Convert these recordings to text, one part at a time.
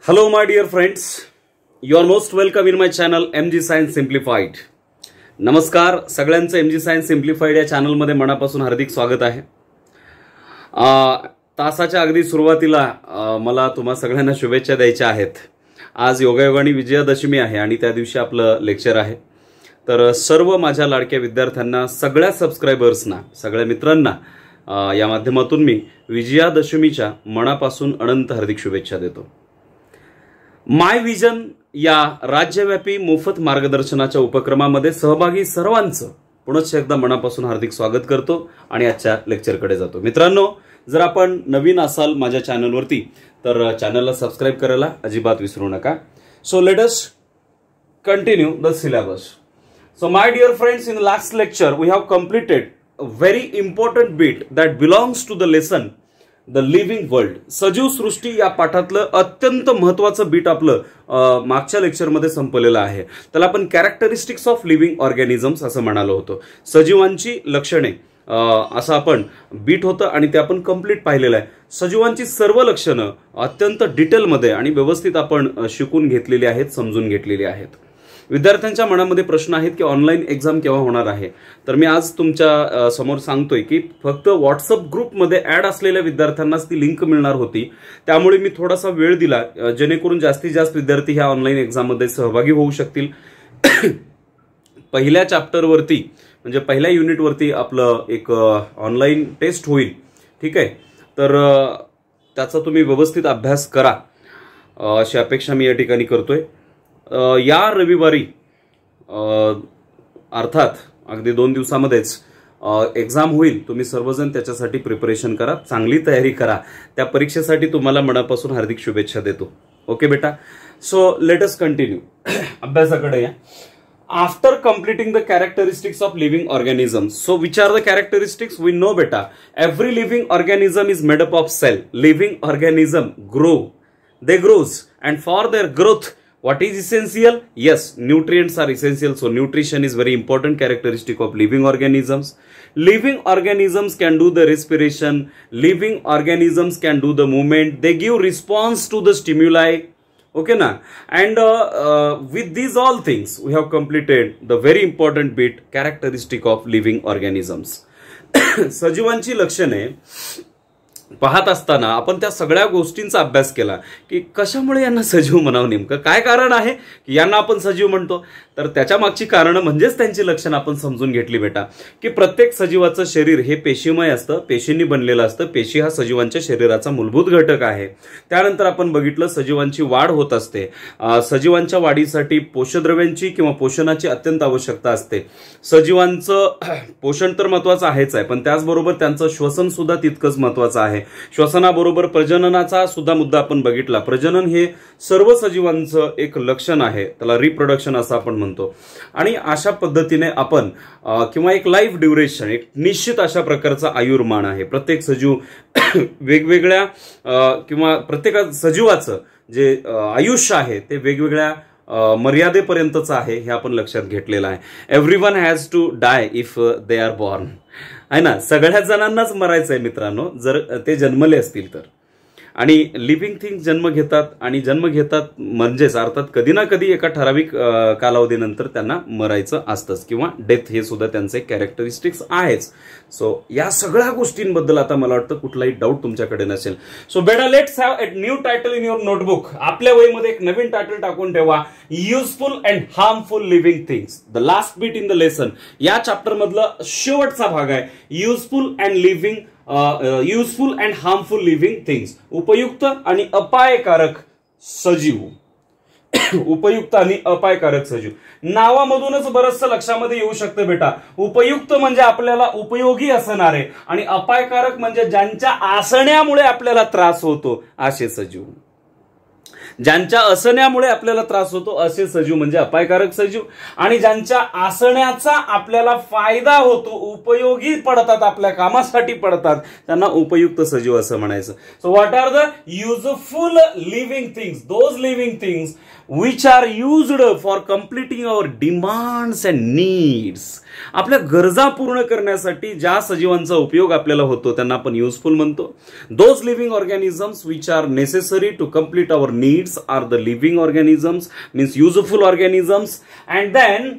Hello my dear friends, you are most welcome in my channel MG Science Simplified. नमस्कार सगळ्यांचं MG Science Simplified या channel मध्ये मनापासून हार्दिक स्वागत आहे. तासाच्या अगदी सुरुवातीला मला तुम्हा सगळ्यांना शुभेच्छा द्यायच्या आहेत. आज योगायोगाने विजयादशमी आहे आणि त्या दिवशी आपलं लेक्चर आहे. तर सर्व माझ्या लाडक्या विद्यार्थ्यांना, सगळ्या सबस्क्रायबर्सना, सगळ्या मित्रांना या माध्यमातून मी विजयादशमीच्या मनापासून अनंत हार्दिक शुभेच्छा देतो. माय विजन या राज्यव्यापी मोफत मार्गदर्शनाच्या उपक्रमामध्ये सहभागी सर्वांचं पुनश्च एकदा मनापासून हार्दिक स्वागत करतो आणि आजच्या लेक्चरकडे जातो. मित्रांनो, जर आपण नवीन असाल माझ्या चॅनलवरती तर चॅनलला सबस्क्राइब करायला अजिबात विसरू नका. So let us continue the syllabus. So my dear friends, in the last lecture we have completed a very important bit that belongs to the lesson the living world. सजीव सृष्टी या पाठातलं अत्यंत महत्त्वाचं बीट आपलं मागच्या लेक्चर मध्ये संपलेलं आहे. त्याला आपण कॅरेक्टरिस्टिक्स ऑफ लिव्हिंग ऑर्गॅनिझम्स असं म्हणालो होतो. सजीवांची लक्षणे असं आपण बीट होतं आणि ते आपण कंप्लीट पाहिलेलं आहे. सजीवांची सर्व लक्षणं अत्यंत डिटेलमध्ये आणि व्यवस्थित आपण शिकून घेतलेली आहेत, समजून घेतलेली आहेत. विद्यार्थ्यांच्या मनामध्ये प्रश्न आहेत की ऑनलाईन एक्झाम केव्हा होणार आहे. तर मी आज तुमच्या समोर सांगतोय की फक्त व्हॉट्सअप ग्रुपमध्ये ऍड असलेल्या विद्यार्थ्यांनाच ती लिंक मिळणार होती. त्यामुळे मी थोडासा वेळ दिला जेणेकरून जास्तीत जास्त विद्यार्थी ह्या ऑनलाईन एक्झाममध्ये सहभागी होऊ शकतील. पहिल्या चॅप्टरवरती म्हणजे पहिल्या युनिटवरती आपलं एक ऑनलाईन टेस्ट होईल. ठीक आहे, तर त्याचा तुम्ही व्यवस्थित अभ्यास करा अशी अपेक्षा मी या ठिकाणी करतोय. या रविवारी अर्थात अगदी 2 दिवसामध्येच एक्झाम होईल. तुम्ही सर्वजण त्याच्यासाठी प्रिपरेशन करा, चांगली तयारी करा. त्या परीक्षेसाठी तुम्हाला मनापासून हार्दिक शुभेच्छा देतो. ओके बेटा, सो लेट अस कंटिन्यू. अभ्यासाकडे या. After completing the characteristics of living organisms, so which are the characteristics? We know beta, every living organism is made up of cell. Living organism grow, they grows, and for their growth what is essential? Yes, nutrients are essential. So nutrition is very important characteristic of living organisms. Living organisms can do the respiration. Living organisms can do the movement. They give response to the stimuli. Okay na? And with these all things we have completed the very important bit, characteristic of living organisms. सजीवांची लक्षणे पाहत असताना आपण त्या सगळ्या गोष्टींचा अभ्यास केला की कशामुळे यांना सजीव म्हणावं, नेमकं काय कारण आहे की यांना आपण सजीव म्हणतो. तर त्याच्या मागची कारणं म्हणजेच त्यांची लक्षणं आपण समजून घेतली बेटा. की प्रत्येक सजीवाचं शरीर हे पेशीमय असतं, पेशींनी बनलेलं असतं. पेशी हा सजीवांच्या शरीराचा मूलभूत घटक आहे. त्यानंतर आपण बघितलं सजीवांची वाढ होत असते. सजीवांच्या वाढीसाठी पोषद्रव्यांची किंवा पोषणाची अत्यंत आवश्यकता असते. सजीवांचं पोषण तर महत्वाचं आहेच आहे, पण त्याचबरोबर त्यांचं श्वसन सुद्धा तितकंच महत्वाचं आहे. श्वसनाबरोबर प्रजननाचा सुद्धा मुद्दा आपण बघितला. प्रजनन हे सर्व सजीवांचं एक लक्षण आहे, त्याला रिप्रोडक्शन असं आपण म्हणतो. आणि अशा पद्धतीने आपण किंवा एक लाईफ ड्युरेशन, एक निश्चित अशा प्रकारचा आयुर्मान आहे. प्रत्येक सजीव वेगवेगळ्या किंवा प्रत्येक सजीवाचं जे आयुष्य आहे ते वेगवेगळ्या मर्यादेपर्यंतच आहे हे आपण लक्षात घेतलेलं आहे. Everyone has to die if they are born, आहे ना. सगळ्या जणांनाच मरायचं आहे मित्रांनो, जर ते जन्मले असतील तर. आणि लिव्हिंग थिंग्स जन्म घेतात आणि जन्म घेतात म्हणजेच अर्थात कधी ना कधी एका ठराविक कालावधीनंतर त्यांना मरायचं असतंच किंवा डेथ हे सुद्धा त्यांचे कॅरेक्टरिस्टिक्स आहेच. सो या सगळ्या गोष्टींबद्दल आता मला वाटतं कुठलाही डाऊट तुमच्याकडे नसेल. सो बेटा, let's have a new title in your notebook. आपल्या वहीमध्ये एक नवीन टायटल टाकून ठेवा, useful and harmful living things. The last bit in the lesson. या चॅप्टर मधला शेवटचा भाग आहे useful and harmful living things. उपयुक्त आणि अपायकारक सजीव. उपयुक्त आणि अपायकारक सजीव नावामधूनच बरचसं लक्षामध्ये येऊ शकतं बेटा. उपयुक्त म्हणजे आपल्याला उपयोगी असणारे आणि अपायकारक म्हणजे ज्यांच्या असण्यामुळे आपल्याला त्रास होतो असे सजीव. ज्यांच्या असण्यामुळे आपल्याला त्रास होतो असे सजीव म्हणजे अपायकारक सजीव. आणि ज्यांच्या असण्याचा आपल्याला फायदा होतो, उपयोगी पडतात, आपल्या कामासाठी पडतात, त्यांना उपयुक्त सजीव असं म्हणायचं. So what are the useful living things? Those living things which are used for completing our demands and needs. आपल्या गरजा पूर्ण करण्यासाठी ज्या सजीवांचा उपयोग आपल्याला होतो त्यांना आपण युजफुल म्हणतो. Those living organisms which are necessary to complete our needs are the living organisms, means useful organisms. And then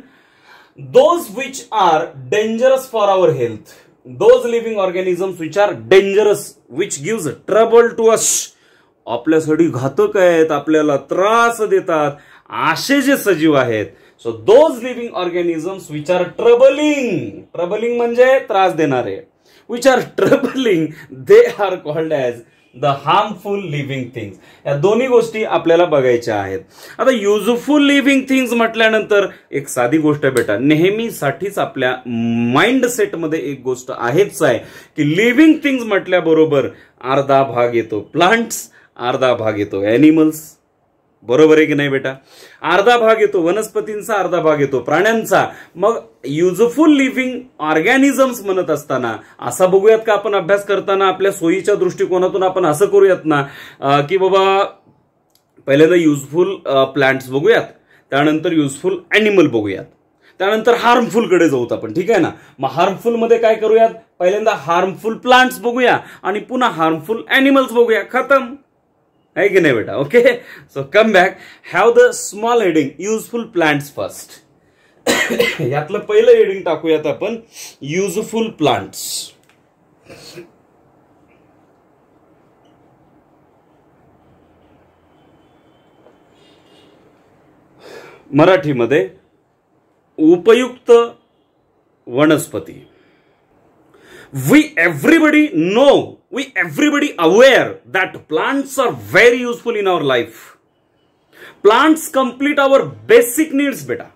those which are dangerous for our health, those living organisms which are dangerous, which gives trouble to us, आपल्यासाठी घातक आहेत, आपल्याला त्रास देतात, असे जे सजीव आहेत. So those living organisms which R troubling, troubling म्हणजे त्रास देणारे, which are troubling, they are called as the harmful living things. या दोन्ही गोष्टी आपल्याला बघायच्या आहेत. आता युजफुल लिव्हिंग थिंग्स म्हटल्यानंतर एक साधी गोष्ट आहे बेटा, नेहमीसाठीच आपल्या माइंड सेटमध्ये एक गोष्ट आहेच आहे की लिव्हिंग थिंग्स म्हटल्याबरोबर अर्धा भाग येतो प्लांट्स, अर्धा भाग येतो ॲनिमल्स. बरोबर आहे की नाही बेटा? अर्धा भाग येतो वनस्पतींचा, अर्धा भाग येतो प्राण्यांचा. मग युजफुल लिव्हिंग ऑर्गॅनिझम्स म्हणत असताना असा बघूयात का आपण अभ्यास करताना आपल्या सोयीच्या दृष्टिकोनातून आपण असं करूयात ना की बाबा पहिल्यांदा युजफुल प्लांट्स बघूयात, त्यानंतर युजफुल ॲनिमल बघूयात, त्यानंतर हार्मफुल कडे जाऊत आपण. ठीक आहे ना? मग हार्मफुल मध्ये काय करूयात, पहिल्यांदा हार्मफुल प्लांट्स बघूया आणि पुन्हा हार्मफुल ॲनिमल्स बघूया. खतम है की नाही बेटा? Okay, so come back, have the small heading useful plants first. यातलं पहिलं हेडिंग टाकूयात आपण युजफुल प्लांट्स. मराठीमध्ये उपयुक्त वनस्पती. We everybody know, we everybody aware that plants are very useful in our life. Plants complete our basic needs beta.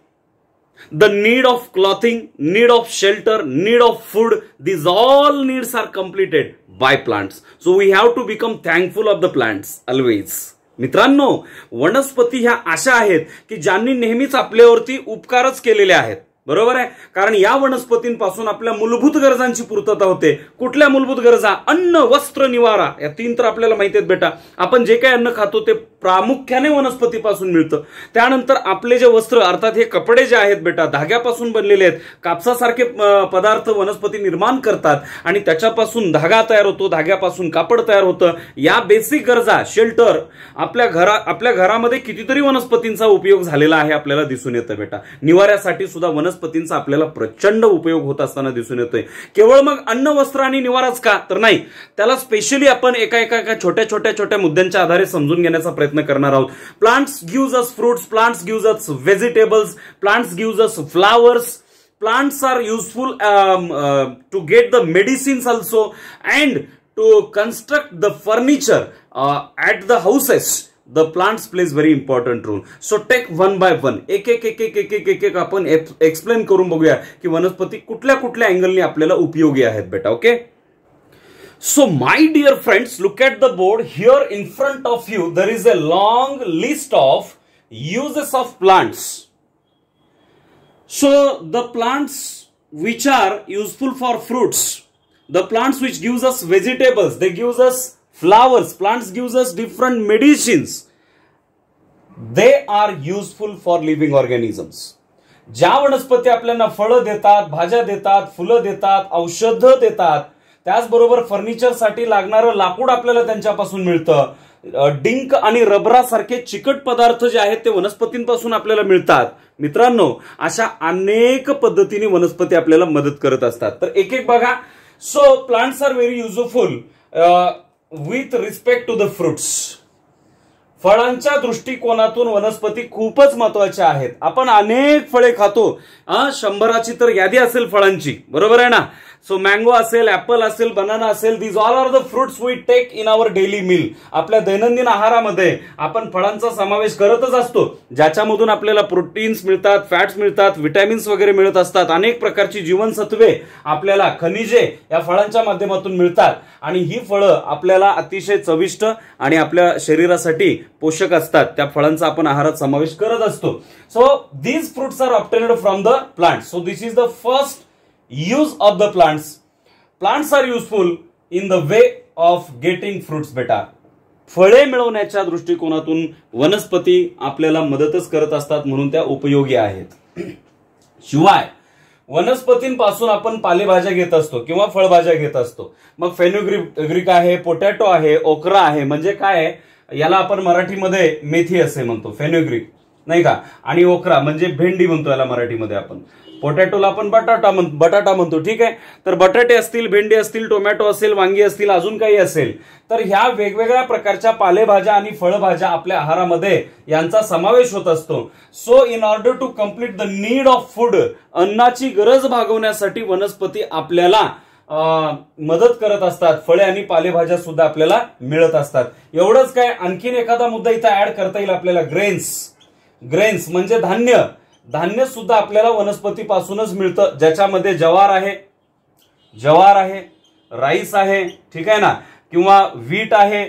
The need of clothing, need of shelter, need of food, these all needs are completed by plants. So we have to become thankful of the plants always. मित्रांनो, वनस्पती ह्या अशा आहेत की ज्यांनी नेहमीच आपल्यावरती उपकारच केलेले आहेत. बरोबर आहे? कारण या वनस्पतींपासून आपल्या मूलभूत गरजांची पूर्तता होते. कुठल्या मूलभूत गरजा? अन्न, वस्त्र, निवारा. या तीन तर आपल्याला माहिती आहेत बेटा. आपण जे काही अन्न खातो ते प्रामुख्याने वनस्पतीपासून मिळतं. त्यानंतर आपले जे वस्त्र अर्थात हे कपडे जे आहेत बेटा धाग्यापासून बनलेले आहेत. कापसासारखे पदार्थ वनस्पती निर्माण करतात आणि त्याच्यापासून धागा तयार होतो, धाग्यापासून कापड तयार होतं. या बेसिक गरजा, शेल्टर, आपल्या घरामध्ये कितीतरी वनस्पतींचा उपयोग झालेला आहे आपल्याला दिसून येतं बेटा. निवाऱ्यासाठी सुद्धा वनस्पतींचा आपल्याला प्रचंड उपयोग होत असताना दिसून येतोय. केवळ मग अन्न, वस्त्र आणि निवाराच का? तर नाही, त्याला स्पेशली आपण एका छोट्या मुद्द्यांच्या आधारे समजून घेण्याचा प्रयत्न करणार आहोत. Plants gives us fruits, plants gives us vegetables, plants gives us flowers. Plants are useful to get the medicines also and to construct the furniture at the houses. The plants plays very important role. So take one by one. एक आपण explain करून बघूया की वनस्पती कुठल्या कुठल्या अँगलने आपल्याला उपयोगी आहेत बेटा. Okay, so my dear friends, look at the board here in front of you. There is a long list of uses of plants. So the plants which are useful for fruits, the plants which gives us vegetables, they gives us flowers, plants gives us different medicines. They are useful for living organisms. ज्या वनस्पती आपल्याला फळं देतात, भाज्या देतात, फुलं देतात, औषधं देतात, त्याचबरोबर फर्निचरसाठी लागणारं लाकूड आपल्याला त्यांच्यापासून मिळतं. डिंक आणि रबरासारखे चिकट पदार्थ जे आहेत ते वनस्पतींपासून आपल्याला मिळतात. मित्रांनो, अशा अनेक पद्धतीने वनस्पती आपल्याला मदत करत असतात. तर एक एक बघा. So plants are very useful with respect to the fruits. फळांच्या दृष्टिकोनातून वनस्पती खूपच महत्वाच्या आहेत. आपण अनेक फळे खातो. 100ची तर यादी असेल फळांची. बरोबर आहे ना? सो मँगो असेल, ऍपल असेल, बनाना असेल, these all are the fruits we take in our daily meal. आपल्या दैनंदिन आहारामध्ये आपण फळांचा समावेश करतच असतो, ज्याच्यामधून आपल्याला प्रोटीन्स मिळतात, फॅट्स मिळतात, विटॅमिन्स वगैरे मिळत असतात. अनेक प्रकारची जीवनसत्वे, आपल्याला खनिजे या फळांच्या माध्यमातून मिळतात. आणि ही फळं आपल्याला अतिशय चविष्ट आणि आपल्या शरीरासाठी पोषक असतात. त्या फळांचा आपण आहारात समावेश करत असतो. So these fruits are obtained from the plants. So this is the first use of the plants. Plants are useful in the way of getting fruits beta. फळे मिळवण्याच्या दृष्टिकोनातून वनस्पती आपल्याला मदतच करत असतात, म्हणून त्या उपयोगी आहेत. शिवाय वनस्पतींपासून आपण पालेभाज्या घेत असतो किंवा फळभाज्या घेत असतो. मग फेनुग्रीक आहे, पोटॅटो आहे, ओकरा आहे, म्हणजे काय आहे, याला आपण मराठीमध्ये मेथी असे म्हणतो, फेनुग्रीक नाही का, आणि ओकरा म्हणजे भेंडी म्हणतो याला मराठीमध्ये आपण. पोटॅटोला आपण बटाटा म्हणतो. ठीक आहे, तर बटाटे असतील, भेंडी असतील, टोमॅटो असेल, वांगी असतील, अजून काही असेल, तर ह्या वेगवेगळ्या प्रकारच्या पालेभाज्या आणि फळभाज्या आपल्या आहारामध्ये यांचा समावेश होत असतो. So in order to complete the need of food, अन्नाची गरज भागवण्यासाठी वनस्पती आपल्याला मदत करत असतात. फळे आणि पालेभाज्या सुद्धा आपल्याला मिळत असतात. एवढंच काय, आणखीन एखादा मुद्दा इथं ऍड करता येईल आपल्याला. ग्रेन्स म्हणजे धान्य सुद्धा आपल्याला वनस्पतीपासूनच मिळतं, ज्याच्यामध्ये ज्वार आहे, राईस आहे, ठीक आहे ना, किंवा व्हीट आहे,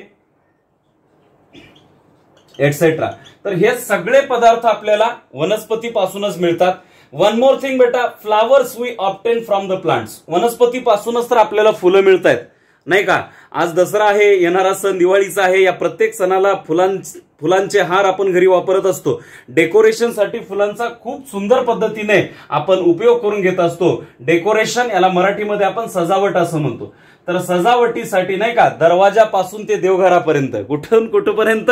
एटसेट्रा. तर हे सगळे पदार्थ आपल्याला वनस्पतीपासूनच मिळतात. वन मोर थिंग बेटा, flowers we obtain from the plants. वनस्पतीपासूनच तर आपल्याला फुलं मिळत आहेत, नाही का. आज दसरा आहे, येणारा सण दिवाळीचा आहे. या प्रत्येक सणाला फुलांचे हार आपण घरी वापरत असतो. डेकोरेशनसाठी फुलांचा खूप सुंदर पद्धतीने आपण उपयोग करून घेत असतो. डेकोरेशन याला मराठीमध्ये आपण सजावट असं म्हणतो. तर सजावटीसाठी नाही का, दरवाजापासून ते देवघरापर्यंत, कुठपर्यंत,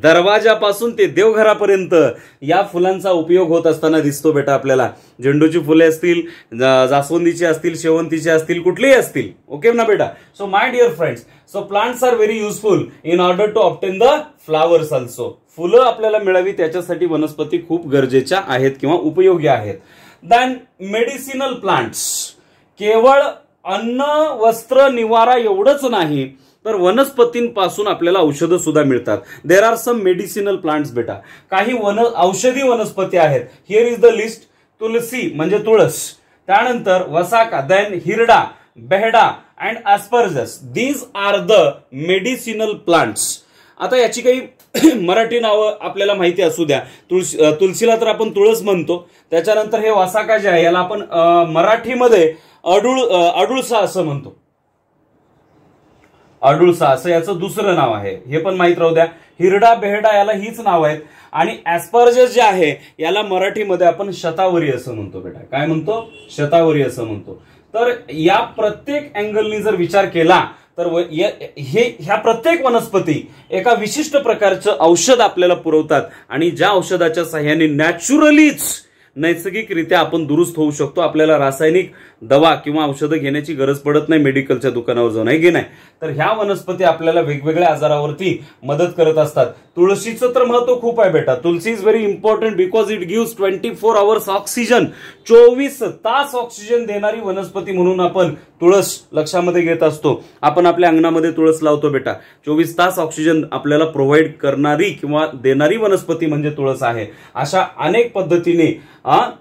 दरवाजापासून ते देवघरापर्यंत या फुलांचा उपयोग होत असताना दिसतो बेटा आपल्याला. झेंडूची फुले असतील, जास्वंदीची असतील, शेवंतीची असतील, कुठलीही असतील. ओके ना बेटा. So my dear friends, so plants are very useful in order to obtain the flowers also. फुलं आपल्याला मिळावी त्याच्यासाठी वनस्पती खूप गरजेच्या आहेत किंवा उपयोगी आहेत. देन मेडिसिनल प्लांट्स, केवळ अन्न, वस्त्र, निवारा एवढंच नाही, तर वनस्पतींपासून आपल्याला औषधं सुद्धा मिळतात. There are some medicinal plants बेटा. काही औषधी वनस्पती आहेत. Here is the list. तुलसी म्हणजे तुळस, त्यानंतर वसाका, then hirda, behda and asparagus. These are the medicinal plants. आता याची काही मराठी नावं आपल्याला माहिती असू द्या. तुळशीला तर आपण तुळस म्हणतो. त्याच्यानंतर हे वसाका जे आहे याला आपण मराठीमध्ये अडुळसा असं म्हणतो. अडुळसा असं याचं दुसरं नाव आहे, हे पण माहित राहू द्या. हिरडा, बेहडा याला हीच नाव आहेत. आणि ॲस्परजस जे आहे याला मराठीमध्ये आपण शतावरी असं म्हणतो बेटा. काय म्हणतो? शतावरी असं म्हणतो. तर या प्रत्येक अँगलनी जर विचार केला तर ह्या प्रत्येक वनस्पती एका विशिष्ट प्रकारचं औषध आपल्याला पुरवतात, आणि ज्या औषधाच्या सहाय्याने नैसर्गिकरित्या आपण दुरुस्त होऊ शकतो. आपल्याला रासायनिक दवा किंवा औषधं घेण्याची गरज पडत नाही मेडिकलच्या दुकानावर जाऊन, आहे की नाही. तर ह्या वनस्पती आपल्याला वेगवेगळ्या आजारावरती मदत करत असतात. तुळशीचं तर महत्व खूप आहे बेटा. तुळशी is very important because it gives 24 hours oxygen. 24 तास ऑक्सिजन देणारी वनस्पती म्हणून आपण तुळस लक्षामध्ये घेत असतो. आपण आपल्या अंगणामध्ये तुळस लावतो बेटा. 24 तास ऑक्सिजन आपल्याला प्रोव्हाइड करणारी किंवा देणारी वनस्पती म्हणजे तुळस आहे. अशा अनेक पद्धतीने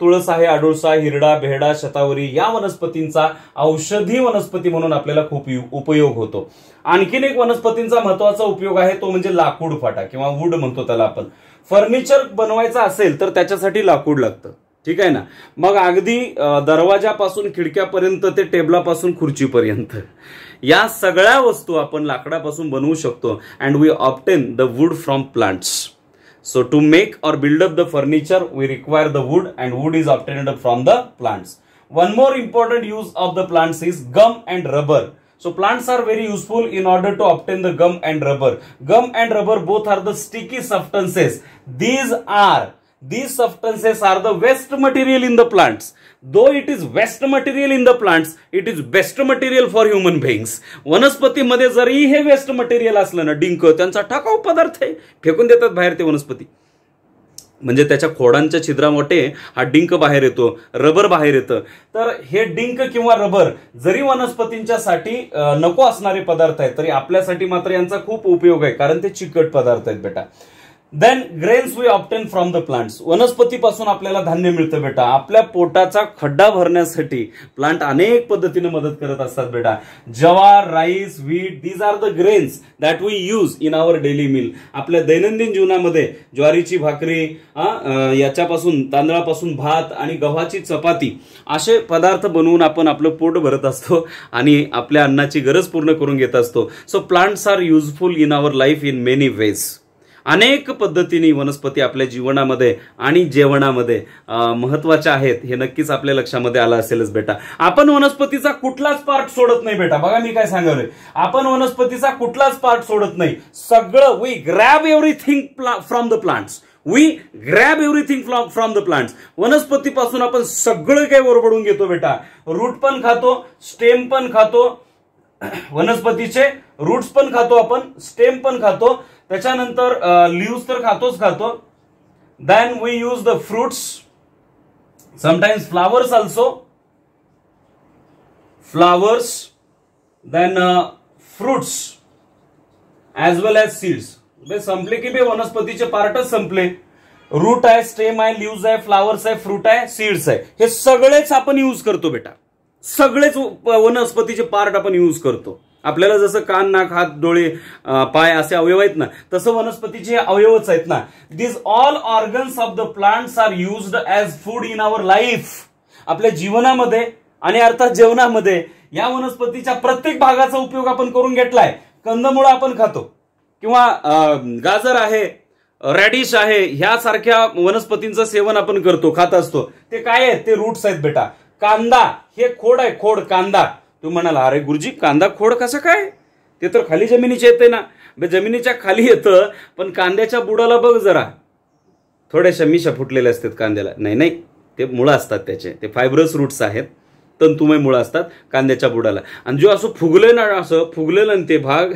तुळस आहे, अडुळसा, हिरडा, बेहडा, शतावरी या वनस्पतींचा औषधी वनस्पती म्हणून आपल्याला खूप उपयोग होतो. आणखीन एक वनस्पतींचा महत्वाचा उपयोग आहे तो म्हणजे लाकूड फाटा किंवा वूड म्हणतो त्याला आपण. फर्निचर बनवायचं असेल तर त्याच्यासाठी लाकूड लागतं, ठीक आहे ना. मग अगदी दरवाजापासून खिडक्यापर्यंत ते टेबलापासून खुर्चीपर्यंत या सगळ्या वस्तू आपण लाकडापासून बनवू शकतो. And we obtain the wood from plants. So to make or build up the furniture, we require the wood, and wood is obtained from the plants. One more important use of the plants is gum and rubber. So plants are very useful in order to obtain the gum and rubber. Gum and rubber both are the sticky substances. These substances are the waste material in the plants. Though it is waste material in the plants, it is best material for human beings. वनस्पतीमध्ये जरी हे waste material असलं ना, डिंक त्यांचा टाकाऊ पदार्थ आहे, फेकून देतात बाहेर ते वनस्पती. म्हणजे त्याच्या खोडांच्या छिद्रामुळे हा डिंक बाहेर येतो, रबर बाहेर येतं. तर हे डिंक किंवा रबर जरी वनस्पतींच्यासाठी नको असणारे पदार्थ आहेत, तरी आपल्यासाठी मात्र यांचा खूप उपयोग आहे, कारण ते चिकट पदार्थ आहेत बेटा. Then grains we obtain from the plants. वनस्पतीपासून आपल्याला धान्य मिळतं बेटा. आपल्या पोटाचा खड्डा भरण्यासाठी प्लांट अनेक पद्धतीने मदत करत असतात बेटा. Jowar, rice, wheat, these are the grains that we use in our daily meal. आपल्या दैनंदिन जीवनामध्ये ज्वारीची भाकरी, याच्यापासून तांदळापासून भात आणि गव्हाची चपाती असे पदार्थ बनवून आपण आपलं पोट भरत असतो आणि आपल्या अन्नाची गरज पूर्ण करून घेत असतो. So plants are useful in our life in many ways. अनेक पद्धतीने वनस्पती आपल्या जीवनामध्ये आणि जेवणामध्ये महत्वाच्या आहेत, हे नक्कीच आपल्या लक्षामध्ये आलं असेलच बेटा. आपण वनस्पतीचा कुठलाच पार्ट सोडत नाही बेटा. बघा मी काय सांगालोय, आपण वनस्पतीचा कुठलाच पार्ट सोडत नाही. सगळं we grab everything from the plants. We grab everything from the plants. वनस्पतीपासून आपण सगळं काही ओरबडून घेतो बेटा. रूट पण खातो, स्टेम पण खातो, वनस्पतीचे रूट्स पण खातो आपण, स्टेम पण खातो, त्याच्यानंतर लिव्स तर खातो. Then we use the fruits, sometimes flowers also, flowers, then fruits as well as seeds. संपले की बे वनस्पतीचे पार्टच संपले. रूट आहे, स्टेम आहे, लिव्स आहे, फ्लावर्स आहे, फ्रूट आहे, सीड्स आहे, हे सगळेच आपण यूज करतो बेटा. सगळेच वनस्पतीचे पार्ट आपण यूज करतो. आपल्याला जसं कान, नाक, हात, डोळे, पाय असे अवयव आहेत ना, तसं वनस्पतीचे अवयवच आहेत ना. This all organs of the plants are used as food in our life. आपल्या जीवनामध्ये आणि अर्थात जेवणामध्ये या वनस्पतीच्या प्रत्येक भागाचा उपयोग आपण करून घेतलाय. कंदमुळं आपण खातो किंवा गाजर आहे, रॅडिश आहे, ह्यासारख्या वनस्पतींचं सेवन आपण करतो, खात असतो. ते काय आहेत? ते रूट्स आहेत बेटा. कांदा हे खोड आहे, खोड कांदा. तू म्हणाला, अरे गुरुजी कांदा खोड कसं काय? ते तर खाली जमिनीच्या येते ना. जमिनीच्या खाली येतं, पण कांद्याच्या बुडाला बघ जरा, थोड्याशा मिशा फुटलेल्या असतात कांद्याला. नाही, ते मुळं असतात त्याचे, ते फायब्रस रूट्स आहेत, तंतुमय मुळं असतात कांद्याच्या बुडाला. आणि जो असं फुगलं ना, असं फुगलेलं ते भाग,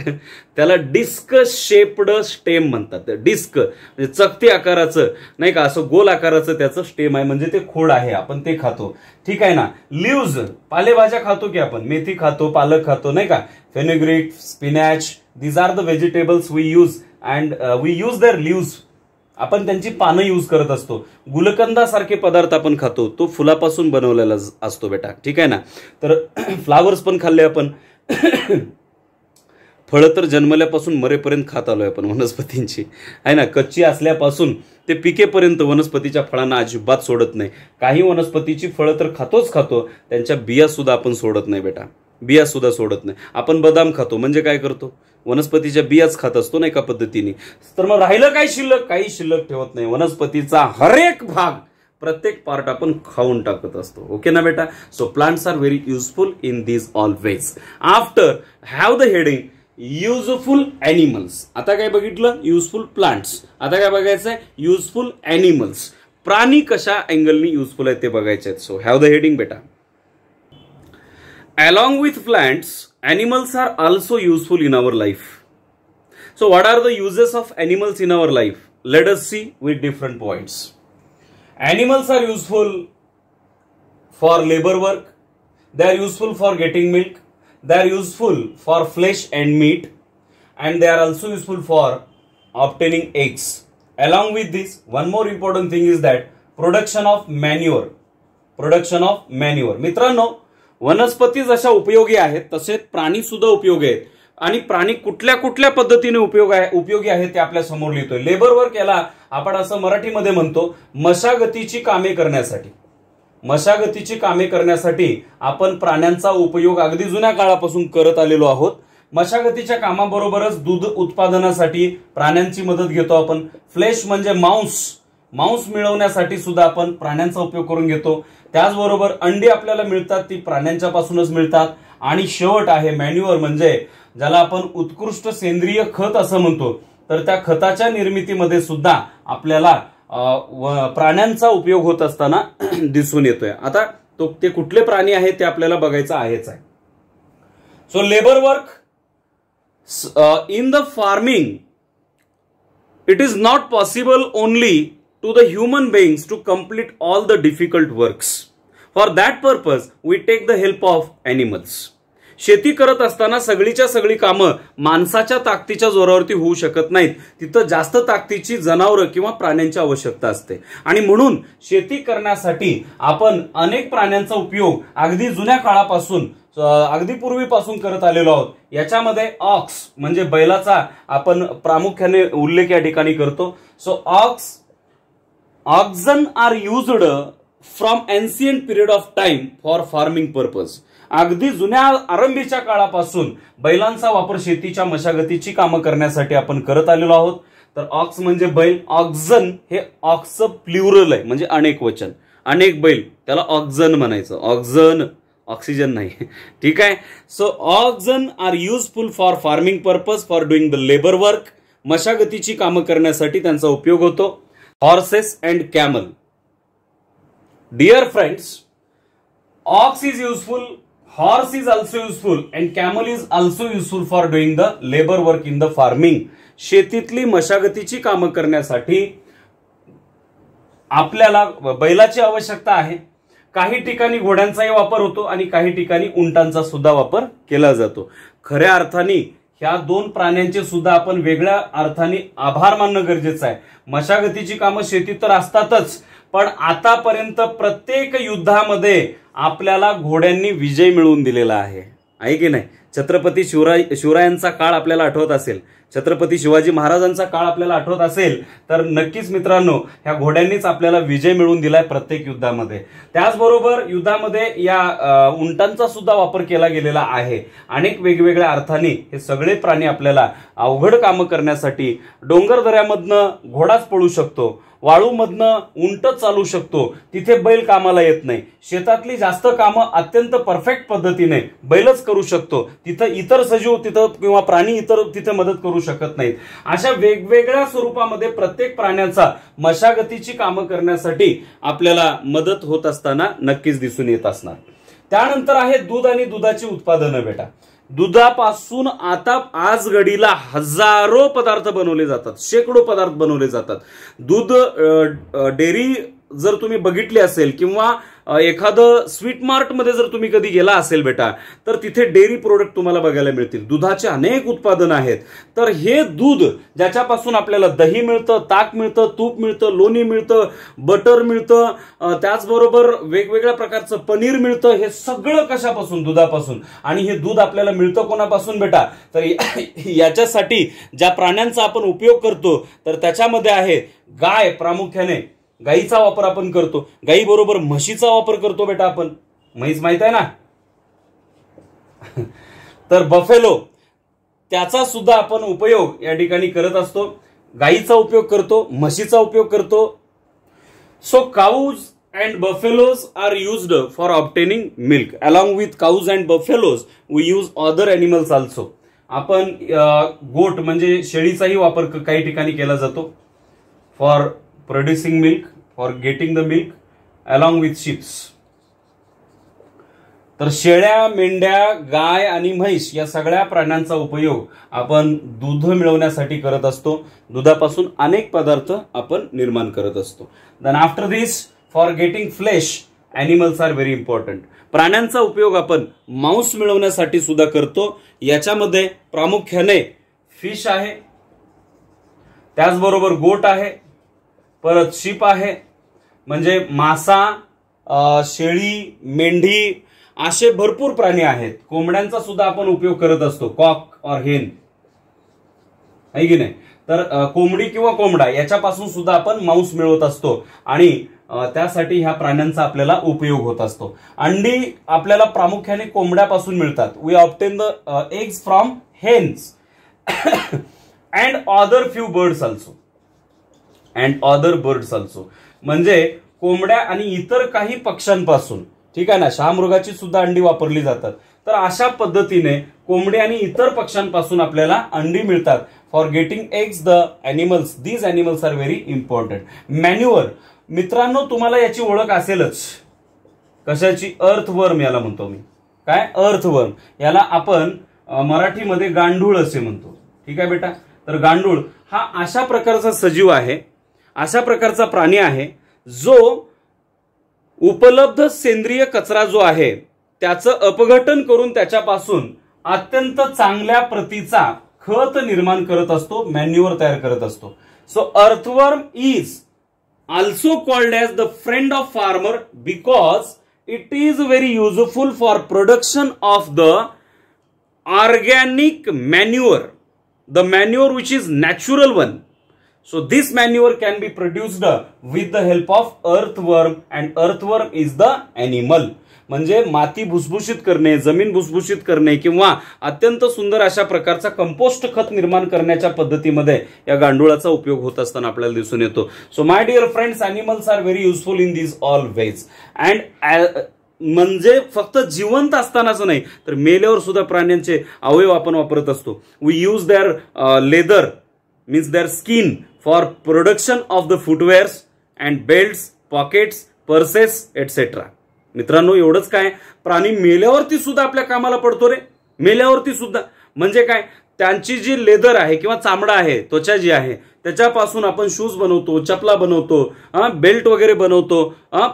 त्याला डिस्क शेप्ड स्टेम म्हणतात. डिस्क म्हणजे चकती आकाराचं, नाही का, असं गोल आकाराचं त्याचं स्टेम आहे, म्हणजे ते खोड आहे. आपण ते खातो, ठीक आहे ना. लिव्ज, पालेभाज्या खातो की आपण, मेथी खातो, पालक खातो, नाही का. Fenugreek, spinach, these are the vegetables we use and we use their leaves. आपण त्यांची पानं यूज करत असतो. गुलकंदासारखे पदार्थ आपण खातो, तो फुलापासून बनवलेला असतो बेटा, ठीक आहे ना. तर फ्लावर्स पण खाल्ले आपण. फळं तर जन्मल्यापासून मरेपर्यंत खात आलोय आपण वनस्पतींची, आहे ना. कच्ची असल्यापासून ते पिकेपर्यंत वनस्पतीच्या फळांना अजिबात सोडत नाही. काही वनस्पतीची फळं तर खातो, त्यांच्या बिया सुद्धा आपण सोडत नाही बेटा, बिया सुद्धा सोडत नाही. आपण बदाम खातो म्हणजे काय करतो? वनस्पतीच्या बियाच खात असतो ना एका पद्धतीने. तर मग राहिलं काय शिल्लक? काही शिल्लक ठेवत नाही. वनस्पतीचा हरेक भाग, प्रत्येक पार्ट आपण खाऊन टाकत असतो. ओके ना बेटा. So plants are very useful in these all ways. After have the heading useful animals. आता काय बघितलं? Useful plants. आता काय बघायचंय? Useful animals. प्राणी कशा अँगलनी युजफुल आहेत ते बघायचे आहेत. सो हॅव द हेडिंग बेटा. Along with plants, animals are also useful in our life. So what are the uses of animals in our life? Let us see with different points. Animals are useful for labor work. They are useful for getting milk. They are useful for flesh and meat. And they are also useful for obtaining eggs. Along with this, one more important thing is that production of manure. Production of manure. मित्रांनो, वनस्पती जशा उपयोगी आहेत तसेच प्राणी सुद्धा उपयोगी आहेत. आणि प्राणी कुठल्या कुठल्या पद्धतीने उपयोगी आहेत ते आपल्या समोर लिहितोय. लेबर वर्क याला आपण असं मराठीमध्ये म्हणतो मशागतीची कामे करण्यासाठी. मशागतीची कामे करण्यासाठी आपण प्राण्यांचा उपयोग अगदी जुन्या काळापासून करत आलेलो आहोत. मशागतीच्या कामाबरोबरच दूध उत्पादनासाठी प्राण्यांची मदत घेतो आपण. फ्लेश म्हणजे मांस मिळवण्यासाठी सुद्धा आपण प्राण्यांचा उपयोग करून घेतो. त्याचबरोबर अंडी आपल्याला मिळतात ती प्राण्यांच्या पासूनच मिळतात. आणि शेवट आहे मॅन्युअर, म्हणजे ज्याला आपण उत्कृष्ट सेंद्रिय खत असं म्हणतो. तर त्या खताच्या निर्मितीमध्ये सुद्धा आपल्याला प्राण्यांचा उपयोग होत असताना दिसून येतोय. आता ते कुठले प्राणी आहेत ते आपल्याला बघायचं आहेच आहे. So labour work in the farming, it is not possible only to the human beings to complete all the difficult works. For that purpose, we take the help of animals. शेती करत असताना सगळीच्या सगळी कामं माणसाच्या ताकदीच्या जोरावरती होऊ शकत नाहीत. तिथं जास्त ताकदीची जनावरं किंवा प्राण्यांची आवश्यकता असते आणि म्हणून शेती करण्यासाठी आपण अनेक प्राण्यांचा उपयोग अगदी जुन्या काळापासून अगदी पूर्वीपासून करत आलेलो आहोत. याच्यामध्ये ऑक्स म्हणजे बैलाचा आपण प्रामुख्याने उल्लेख या ठिकाणी करतो. So oxen are used from ancient period of time for farming purpose. अगदी जुन्या आरंभीच्या काळापासून बैलांचा वापर शेतीच्या मशागतीची कामं करण्यासाठी आपण करत आलेलो आहोत. तर ऑक्स म्हणजे बैल, ऑक्सन हे ऑक्स प्लुरल आहे म्हणजे अनेक वचन, अनेक बैल, त्याला ऑक्सन म्हणायचं, ऑक्सन ऑक्सिजन नाही. ठीक आहे. So oxen are useful for farming purpose, for doing the labour work. मशागतीची कामं करण्यासाठी त्यांचा उपयोग होतो. Horses and camel. Dear friends, ox is useful, horse is also useful and camel is also useful for doing the labour work in the farming. शेतीतली मशागतीची कामं करण्यासाठी आपल्याला बैलाची आवश्यकता आहे. काही ठिकाणी घोड्यांचाही वापर होतो आणि काही ठिकाणी उंटांचा सुद्धा वापर केला जातो. खऱ्या अर्थाने ह्या दोन प्राण्यांचे सुद्धा आपण वेगळ्या अर्थाने आभार मानणं गरजेचं आहे. मशागतीची कामं शेतीत तर असतातच, पण आतापर्यंत प्रत्येक युद्धामध्ये आपल्याला घोड्यांनी विजय मिळवून दिलेला आहे की नाही. छत्रपती शिवरायांचा काळ आपल्याला आठवत असेल, छत्रपती शिवाजी महाराजांचा काळ आपल्याला आठवत असेल तर नक्कीच मित्रांनो ह्या घोड्यांनीच आपल्याला विजय मिळवून दिलाय प्रत्येक युद्धामध्ये. त्याचबरोबर युद्धामध्ये या उंटांचा सुद्धा वापर केला गेलेला आहे. अनेक वेगवेगळ्या अर्थाने हे सगळे प्राणी आपल्याला अवघड कामं करण्यासाठी, डोंगर दऱ्यामधनं घोडाच पळू शकतो, वाळूमधनं उंट चालू शकतो, तिथे बैल कामाला येत नाही. शेतातली जास्त कामं अत्यंत परफेक्ट पद्धतीने बैलच करू शकतो, तिथं इतर सजीव तिथं किंवा प्राणी इतर तिथे मदत करू शकत नाहीत. अशा वेगवेगळ्या स्वरूपामध्ये प्रत्येक प्राण्याचा मशागतीची कामं करण्यासाठी आपल्याला मदत होत असताना नक्कीच दिसून येत असणार. त्यानंतर आहे दूध आणि दुधाची उत्पादनं. बेटा, दुधापासून आता आज घडीला हजारो पदार्थ बनवले जातात, शेकडो पदार्थ बनवले जातात. दूध डेअरी जर तुम्ही बघितली असेल किंवा एखादं स्वीट मार्ट मध्ये जर तुम्ही कधी गेला असेल बेटा, तर तिथे डेअरी प्रोडक्ट तुम्हाला बघायला मिळतील. दुधाचे अनेक उत्पादन आहेत. तर हे दूध ज्याच्यापासून आपल्याला दही मिळतं, ताक मिळतं, तूप मिळतं, लोणी मिळतं, बटर मिळतं, त्याचबरोबर वेगवेगळ्या प्रकारचं पनीर मिळतं. हे सगळं कशापासून? दुधापासून. आणि हे दूध आपल्याला मिळतं कोणापासून बेटा? तर याच्यासाठी ज्या प्राण्यांचा आपण उपयोग करतो तर त्याच्यामध्ये आहे गाय. प्रामुख्याने गाईचा वापर आपण करतो. गाई बरोबर म्हशीचा वापर करतो बेटा आपण. म्हैस माहित आहे ना? तर बफेलो, त्याचा सुद्धा आपण उपयोग या ठिकाणी करत असतो. गाईचा उपयोग करतो, म्हशीचा उपयोग करतो. So cows and buffaloes are used for obtaining milk. Along with cows and buffaloes we use other animals also. आपण गोट म्हणजे शेळीचाही वापर काही ठिकाणी केला जातो for producing milk, for getting the milk along with sheep. तर शेळ्या, मेंढ्या, गाय आणि म्हैस या सगळ्या प्राण्यांचा उपयोग आपण दूध मिळवण्यासाठी करत असतो. दुधापासून अनेक पदार्थ आपण निर्माण करत असतो. Then after this, for getting flesh animals are very important. प्राण्यांचा उपयोग आपण मांस मिळवण्यासाठी सुद्धा करतो. याच्यामध्ये प्रामुख्याने फिश आहे, त्याचबरोबर गोट आहे, परत शीप आहे म्हणजे मासा, शेळी, मेंढी असे भरपूर प्राणी आहेत. कोंबड्यांचा सुद्धा आपण उपयोग करत असतो, कॉक और हेन, आहे की नाही? तर कोंबडी किंवा कोंबडा याच्यापासून सुद्धा आपण मांस मिळवत असतो आणि त्यासाठी ह्या प्राण्यांचा आपल्याला उपयोग होत असतो. अंडी आपल्याला प्रामुख्याने कोंबड्यापासून मिळतात. We obtain the eggs from hens and other few birds also. And other birds also म्हणजे कोंबड्या आणि इतर काही पक्ष्यांपासून. ठीक आहे ना? शहामृगाची सुद्धा अंडी वापरली जातात. तर अशा पद्धतीने कोंबडी आणि इतर पक्ष्यांपासून आपल्याला अंडी मिळतात. For getting eggs the animals, these animals are very important. Manure, मित्रांनो तुम्हाला याची ओळख असेलच. कशाची? अर्थवर्म याला म्हणतो मी. काय? अर्थवर्म. याला आपण मराठीमध्ये गांडूळ असे म्हणतो. ठीक आहे बेटा? तर गांडूळ हा अशा प्रकारचा सजीव आहे, अशा प्रकारचा प्राणी आहे जो उपलब्ध सेंद्रिय कचरा जो आहे त्याचं अपघटन करून त्याच्यापासून अत्यंत चांगल्या प्रतीचा खत निर्माण करत असतो, मॅन्युअर तयार करत असतो. So earthworm is also called as the friend of farmer because it is very useful for production of the organic manure, the manure which is natural one. So this manure can be produced with the help of earthworm and earthworm is the animal. म्हणजे माती भुसभुशीत करणे, जमीन भुसभुशीत करणे किंवा अत्यंत सुंदर अशा प्रकारचा कंपोस्ट खत निर्माण करण्याच्या पद्धतीमध्ये या गांडुळाचा उपयोग होत असताना आपल्याला दिसून येतो. So my dear friends, animals are very useful in this all ways. And म्हणजे फक्त जिवंत असतानाच नाही तर मेल्यावर सुद्धा प्राण्यांचे अवयव आपण वापरत असतो. We use their leather means their skin for production of the footwears and belts, pockets, purses etcetera. मित्रांनो, एवढंच काय, प्राणी मेल्यावरती सुद्धा आपल्या कामाला पडतो रे. मेल्यावरती सुद्धा म्हणजे काय, त्यांची जी लेदर आहे किंवा चामडा आहे, त्वचा जी आहे, त्याच्यापासून आपण शूज बनवतो, चपला बनवतो, बेल्ट वगैरे बनवतो,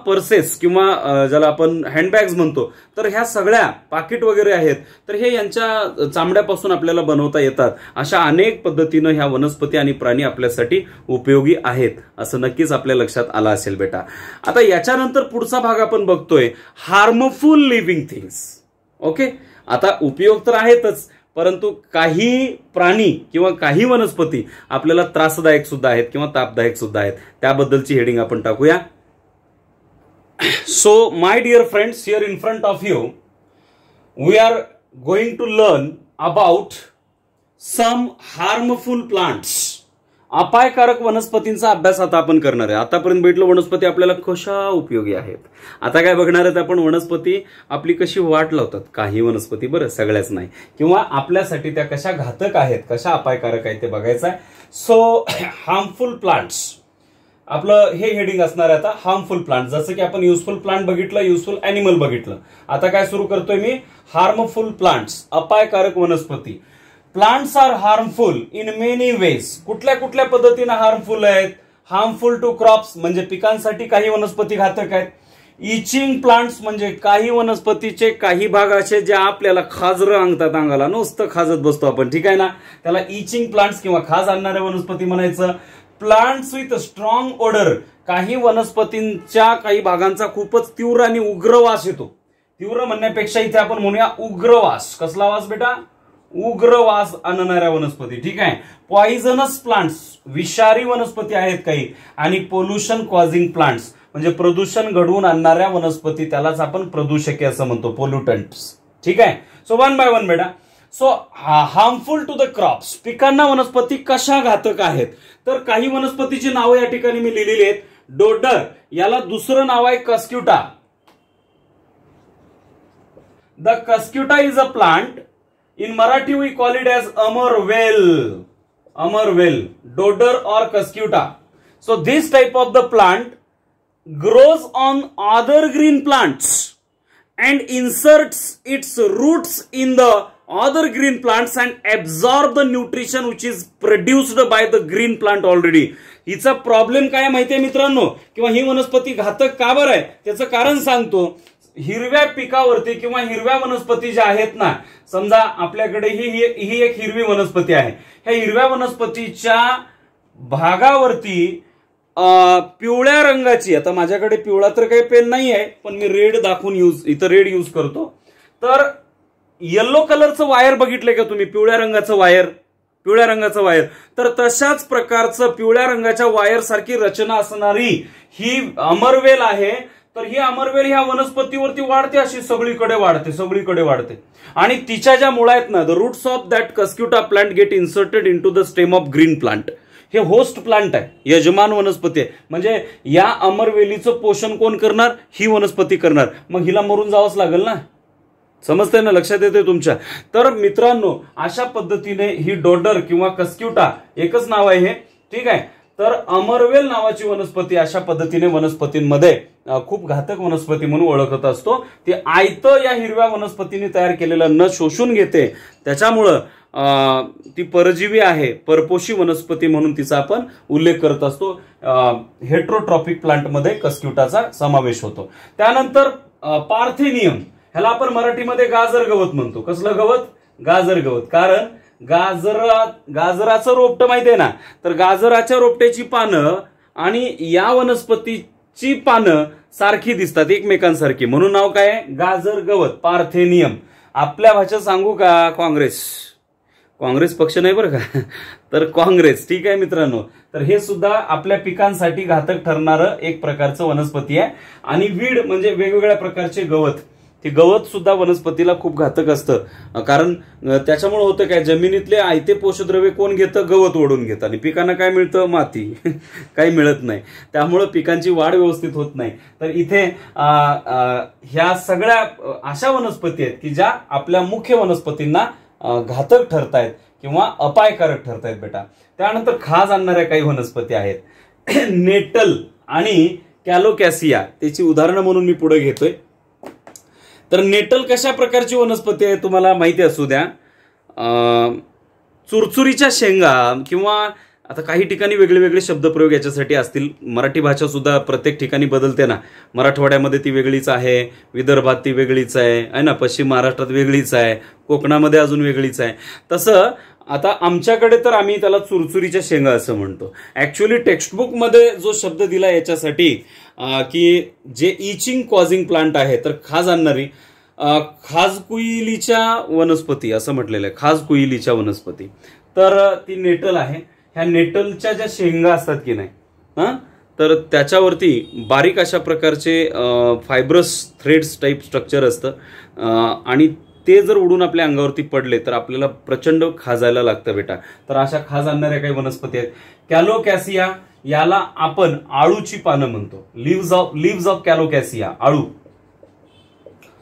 पर्सेस किंवा ज्याला आपण हँडबॅग्स म्हणतो. तर ह्या सगळ्या पाकिट वगैरे आहेत तर हे यांच्या चामड्यापासून आपल्याला बनवता येतात. अशा अनेक पद्धतीनं ह्या वनस्पती आणि प्राणी आपल्यासाठी उपयोगी आहेत असं नक्कीच आपल्या लक्षात आलं असेल बेटा. आता याच्यानंतर पुढचा भाग आपण बघतोय, हार्मफुल लिव्हिंग थिंग्स. ओके, आता उपयोग तर आहेतच परंतु काही प्राणी किंवा काही वनस्पती आपल्याला त्रासदायक सुद्धा आहेत किंवा तापदायक सुद्धा आहेत. त्याबद्दलची हेडिंग आपण टाकूया. So my dear friends, here in front of you we are going to learn about some harmful plants. अपायकारक वनस्पतींचा अभ्यास आता आपण करणार आहे. आतापर्यंत भेटलं वनस्पती आपल्याला कशा उपयोगी आहेत. आता काय बघणार आहेत आपण, वनस्पती आपली कशी वाट लावतात. काही वनस्पती, बरं सगळ्याच नाही, किंवा आपल्यासाठी त्या कशा घातक आहेत, कशा अपायकारक आहेत ते बघायचं आहे. सो हार्मफुल प्लांट्स आपलं हे हेडिंग असणार आहे आता, हार्मफुल प्लांट. जसं की आपण युजफुल प्लांट बघितलं, युजफुल अॅनिमल बघितलं. आता काय सुरू करतोय मी, हार्मफुल प्लांट्स, अपायकारक वनस्पती. Plants are harmful in many ways. कुठल्या कुठल्या पद्धतीने हार्मफुल आहेत. हार्मफुल टू क्रॉप्स म्हणजे पिकांसाठी काही वनस्पती घातक आहेत. इचिंग प्लांट्स म्हणजे काही वनस्पतीचे काही भाग असे जे आपल्याला खाजरं अंगतात अंगाला, नुसतं खाजत बसतो आपण, ठीक आहे ना, त्याला इचिंग प्लांट्स किंवा खाज आणणाऱ्या वनस्पती म्हणायचं. प्लांट्स विथ स्ट्रॉंग ओडर, काही वनस्पतींच्या काही भागांचा खूपच तीव्र आणि उग्र वास येतो. तीव्र म्हणण्यापेक्षा इथे आपण म्हणूया उग्र वास. कसला वास बेटा, उग्र वास आणणाऱ्या वनस्पती, ठीक आहे. पॉइझनस प्लांट्स, विषारी वनस्पती आहेत काही. आणि पोल्युशन कॉझिंग प्लांट्स म्हणजे प्रदूषण घडवून आणणाऱ्या वनस्पती, त्यालाच आपण प्रदूषके असं म्हणतो, पोल्युटंट्स, ठीक आहे. सो वन बाय वन बेटा. So harmful to the crops, पिकांना वनस्पती कशा घातक आहेत. तर काही वनस्पतीची नावं या ठिकाणी मी लिहिलेली आहेत. डोडर, याला दुसरं नाव आहे cuscuta. The cuscuta is a plant. In Marathi we call it as amarvel. Amarvel, dodder or cuscuta. So this type of the plant grows on other green plants and inserts its roots in the other green plants and absorb the nutrition which is produced by the green plant already. हिचा problem काय माहितीये मित्रांनो, किंवा ही वनस्पती घातक का बरं आहे त्याचं कारण सांगतो. हिरव्या पिकावरती किंवा हिरव्या वनस्पती ज्या आहेत ना, समजा आपल्याकडे ही एक हिरवी वनस्पती आहे. ह्या हिरव्या वनस्पतीच्या भागावरती पिवळ्या रंगाची, आता माझ्याकडे पिवळा तर काही पेन नाही आहे पण मी रेड दाखवून इथं रेड यूज करतो. तर येलो कलरचं वायर बघितलंय का तुम्ही, पिवळ्या रंगाचं वायर, पिवळ्या रंगाचं वायर. तर तशाच प्रकारचं पिवळ्या रंगाच्या वायर सारखी रचना असणारी ही अमरवेल आहे. तर ही अमरवेल ह्या वनस्पतीवरती वाढते, अशी सगळीकडे वाढते, सगळीकडे वाढते. आणि तिच्या ज्या मुळा आहेत ना, the roots of that cuscuta plant get inserted into the stem of green plant. हे होस्ट प्लांट आहे, यजमान वनस्पती आहे. म्हणजे या अमरवेलीचं पोषण कोण करणार, ही वनस्पती करणार. मग हिला मरून जावंच लागेल ना, समजतंय ना, लक्षात येतंय तुमच्या. तर मित्रांनो, अशा पद्धतीने ही डोडर किंवा कस्क्युटा, एकच नाव आहे हे, ठीक आहे. तर अमरवेल नावाची वनस्पती अशा पद्धतीने वनस्पतींमध्ये खूप घातक वनस्पती म्हणून ओळखत असतो. ती आयतं या हिरव्या वनस्पतीने तयार केलेलं अन्न शोषून घेते, त्याच्यामुळं ती परजीवी आहे, परपोषी वनस्पती म्हणून तिचा आपण उल्लेख करत असतो. हेट्रोट्रॉपिक प्लांटमध्ये कस्क्युटाचा समावेश होतो. त्यानंतर पार्थेनियम, ह्याला आपण मराठीमध्ये गाजर गवत म्हणतो. कसलं गवत? गाजर गवत. कारण गाजराचं रोपटं माहितीये ना, तर गाजराच्या रोपट्याची पानं आणि या वनस्पतीची पानं सारखी दिसतात, एकमेकांसारखी, म्हणून नाव काय आहे? गाजर गवत, पार्थेनियम. आपल्या भाषेत सांगू का? काँग्रेस पक्ष नाही बरं का, तर काँग्रेस. ठीक आहे मित्रांनो, तर हे सुद्धा आपल्या पिकांसाठी घातक ठरणारं एक प्रकारचं वनस्पती आहे. आणि वीड म्हणजे वेगवेगळ्या प्रकारचे गवत, ते गवत सुद्धा वनस्पतीला खूप घातक असतं. कारण त्याच्यामुळे होतं काय, जमिनीतले आयते पोषकद्रव्ये कोण घेतं? गवत ओढून घेतं, आणि पिकांना काय मिळतं? माती. काही मिळत नाही, त्यामुळं पिकांची वाढ व्यवस्थित होत नाही. तर इथे ह्या सगळ्या अशा वनस्पती आहेत की ज्या आपल्या मुख्य वनस्पतींना घातक ठरतायत किंवा अपायकारक ठरतायत बेटा. त्यानंतर खाज आणणाऱ्या काही वनस्पती आहेत. नेटल आणि कॅलोकॅसिया त्याची उदाहरणं म्हणून मी पुढे घेतोय. तर नेटल कशा प्रकारची वनस्पती आहे तुम्हाला माहिती असू द्या. चुरचुरीच्या शेंगा, किंवा आता काही ठिकाणी वेगळे वेगळे शब्दप्रयोग याच्यासाठी असतील. मराठी भाषा सुद्धा प्रत्येक ठिकाणी बदलते ना. मराठवाड्यामध्ये ती वेगळीच आहे, विदर्भात ती वेगळीच आहे ना, पश्चिम महाराष्ट्रात वेगळीच आहे, कोकणामध्ये अजून वेगळीच आहे. तसं आता आमच्याकडे तर आम्ही त्याला चुरचुरीच्या शेंगा असं म्हणतो. ऍक्च्युअली टेक्स्टबुकमध्ये जो शब्द दिला याच्यासाठी की जे इचिंग कॉझिंग प्लांट आहे, तर खाज आणणारी खाजकुईलीच्या वनस्पती असं म्हटलेलं आहे. खाजकुईलीच्या वनस्पती, तर ती नेटल आहे. ह्या नेटलच्या ज्या शेंगा असतात की नाही, तर त्याच्यावरती बारीक अशा प्रकारचे फायब्रस थ्रेड्स टाईप स्ट्रक्चर असतं, आणि ते जर उडून आपल्या अंगावरती पडले तर आपल्याला प्रचंड खाजायला लागतं बेटा. तर अशा खाज आणणाऱ्या काही वनस्पती आहेत. कॅलोकॅसिया, याला आपण आळूची पानं म्हणतो. लिव्ज ऑफ कॅलोकॅसिया,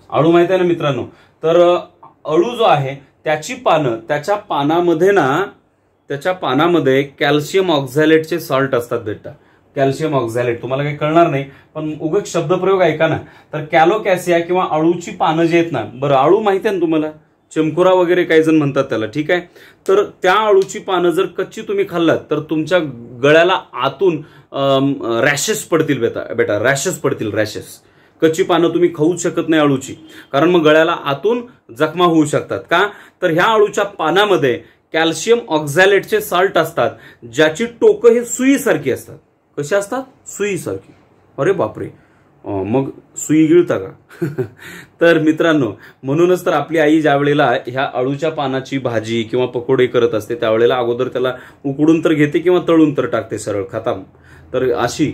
आळू माहित आहे ना मित्रांनो. तर अळू जो आहे त्याची पानं, त्याच्या पानामध्ये कॅल्शियम ऑक्झॅलेटचे सॉल्ट असतात बेटा. कॅल्शियम ऑक्झॅलेट तुम्हाला काही कळणार नाही, पण उगाच शब्दप्रयोग ऐका ना. तर कॅलोकॅसिया किंवा अळूची पानं जे आहेत ना, बरं आळू माहिती आहे ना तुम्हाला, चमकुरा वगैरे काही जण म्हणतात त्याला. ठीक आहे, तर त्या अळूची पानं जर कच्ची तुम्ही खाल्लात तर तुमच्या गळ्याला आतून रॅशेस पडतील बेटा, रॅशेस पडतील, रॅशेस. कच्ची पानं तुम्ही खाऊच शकत नाही अळूची, कारण मग गळ्याला आतून जखमा होऊ शकतात. का? तर ह्या अळूच्या पानामध्ये कॅल्शियम ऑक्झॅलेटचे सॉल्ट असतात, ज्याची टोकं हे सुईसारखी असतात. कशी असतात? सुईसारखी. अरे बापरे, मग सुई गिळता का? तर मित्रांनो, म्हणूनच तर आपली आई ज्या वेळेला ह्या अळूच्या पानाची भाजी किंवा पकोडे करत असते त्यावेळेला अगोदर त्याला उकडून तर घेते किंवा तळून तर टाकते सरळ खतम. तर अशी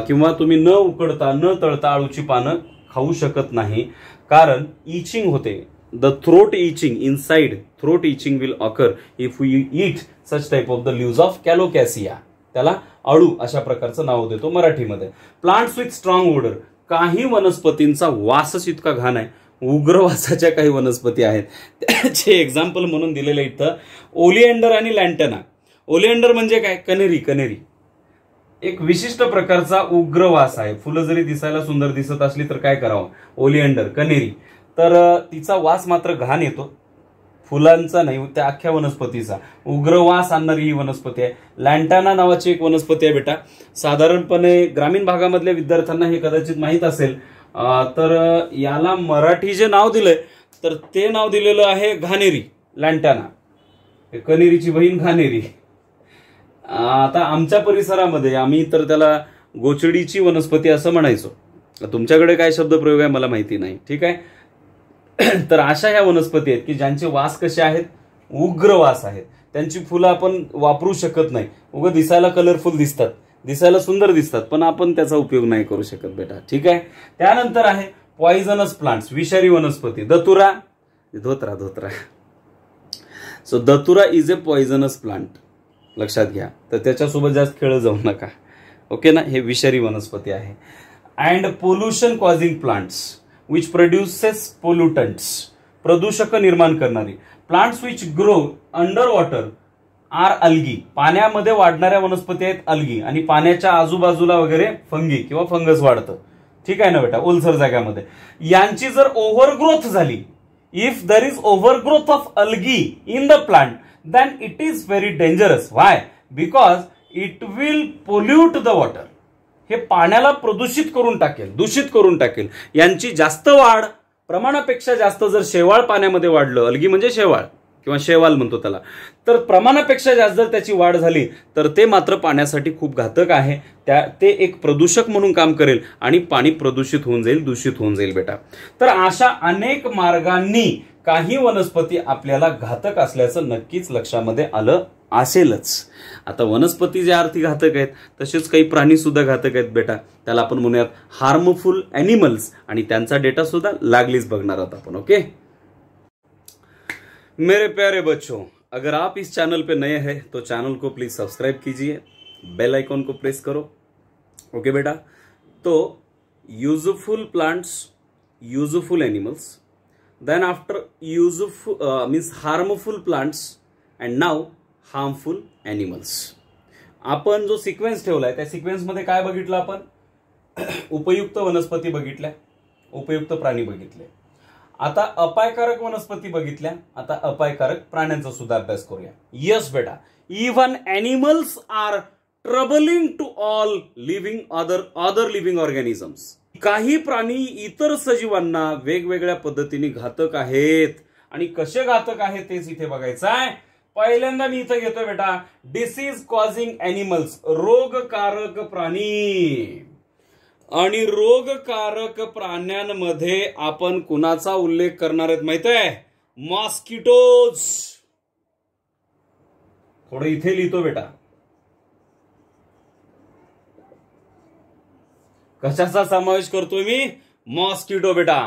किंवा तुम्ही न उकडता न तळता अळूची पानं खाऊ शकत नाही, कारण इचिंग होते. The throat itching, inside throat itching will occur if you eat such type of the leaves of colocasia. त्याला अळू अशा प्रकारचं नाव देतो मराठीमध्ये. प्लांट्स विथ स्ट्रॉंग ओडर, काही वनस्पतींचा वासच इतका घाण आहे. उग्रवासाच्या काही वनस्पती आहेत, त्याचे एक्झाम्पल म्हणून दिलेले इथं ओलिएंडर आणि लॅन्टना. ओलिएंडर म्हणजे काय? कनेरी. एक विशिष्ट प्रकारचा उग्रवास आहे. फुलं जरी दिसायला सुंदर दिसत असली तर काय करावं? ओलिएंडर, कनेरी. तर तिचा वास मात्र घाण येतो, फुलांचा नाही, त्या अख्ख्या वनस्पतीचा. उग्रवास आणणारी ही वनस्पती आहे. लॅन्टाना नावाची एक वनस्पती आहे बेटा. साधारणपणे ग्रामीण भागामधल्या विद्यार्थ्यांना हे कदाचित माहीत असेल. तर याला मराठी जे नाव दिलंय तर ते नाव दिलेलं आहे घाणेरी, लॅन्टाना. कनेरीची बहीण घाणेरी. आता आमच्या परिसरामध्ये आम्ही तर त्याला गोचडीची वनस्पती असं म्हणायचो. तुमच्याकडे काय शब्दप्रयोग आहे मला माहिती नाही. ठीक आहे, तर अशा ह्या वनस्पती आहेत की ज्यांचे वास कसे आहेत? उग्रवास आहेत. त्यांची फुलं आपण वापरू शकत नाही. उगं दिसायला कलरफुल दिसतात, दिसायला सुंदर दिसतात, पण आपण त्याचा उपयोग नाही करू शकत बेटा. ठीक आहे, त्यानंतर आहे पॉइझनस प्लांट्स, विषारी वनस्पती. धोत्रा. सो धतुरा इज अ पॉइझनस प्लांट, लक्षात घ्या. तर त्याच्यासोबत जास्त खेळ जाऊ नका. ओके ना, हे विषारी वनस्पती आहे. And pollution causing plants which produces pollutants, प्रदूषक निर्माण करणारी. Plants which grow under water are algae, पाण्यामध्ये वाढणाऱ्या वनस्पती आहेत अल्गी, आणि पाण्याच्या आजूबाजूला वगैरे फंगी किंवा फंगस वाढतं. ठीक आहे ना बेटा, ओलसर जाग्यामध्ये. यांची जर ओव्हरग्रोथ झाली, if there is overgrowth of algae in the plant, then it is very dangerous. Why? Because it will pollute the water. हे पाण्याला प्रदूषित करून टाकेल, दूषित करून टाकेल. यांची जास्त वाढ प्रमाणापेक्षा जास्त जर शेवाळ पाण्यामध्ये वाढलं, अलगी म्हणजे शेवाळ किंवा शेवाल म्हणतो त्याला, तर प्रमाणापेक्षा जास्त जर त्याची वाढ झाली तर ते मात्र पाण्यासाठी खूप घातक आहे. ते एक प्रदूषक म्हणून काम करेल आणि पाणी प्रदूषित होऊन जाईल, दूषित होऊन जाईल बेटा. तर अशा अनेक मार्गांनी काही वनस्पती आपल्याला घातक असल्याचं नक्कीच लक्षामध्ये आलं असेलच. आता वनस्पती ज्या अर्थी घातक आहेत तसेच काही प्राणी सुद्धा घातक आहेत बेटा. त्याला आपण म्हणूयात हार्मफुल एनिमल्स, आणि त्यांचा डेटा सुद्धा लागलीच बघणार आहोत आपण. ओके मेरे प्यारे बच्चों, अगर आप इस चैनल पे नए हैं तो चैनल को प्लीज सब्सक्राइब कीजिए, बेल आइकॉन को प्रेस करो. ओके बेटा. तो useful plants, useful animals, then after useful means harmful plants, and now harmful animals. आपण जो सिक्वेन्स ठेवलाय त्या सिक्वेन्स मध्ये काय बघितलं आपण? उपयुक्त वनस्पती बघितल्या, उपयुक्त प्राणी बघितले. आता अपायकारक वनस्पती बघितल्या, आता अपायकारक प्राण्यांचा सुद्धा अभ्यास करूया. यस बेटा, even animals are troubling to all living other living organisms. काही प्राणी इतर सजीवांना वेगवेगळ्या पद्धतीने घातक आहेत. आणि कसे घातक आहेत तेच इथे बघायचं आहे. पहिल्यांदा मी इथं घेतोय बेटा डिसीज कॉझिंग एनिमल्स, रोगकारक प्राणी. आणि रोगकारक प्राण्यांमध्ये आपण कुणाचा उल्लेख करणार आहेत माहित आहे? मॉस्किटोज. थोडं इथे लिहितो बेटा. कशाचा समावेश करतोय मी? मॉस्किटो बेटा.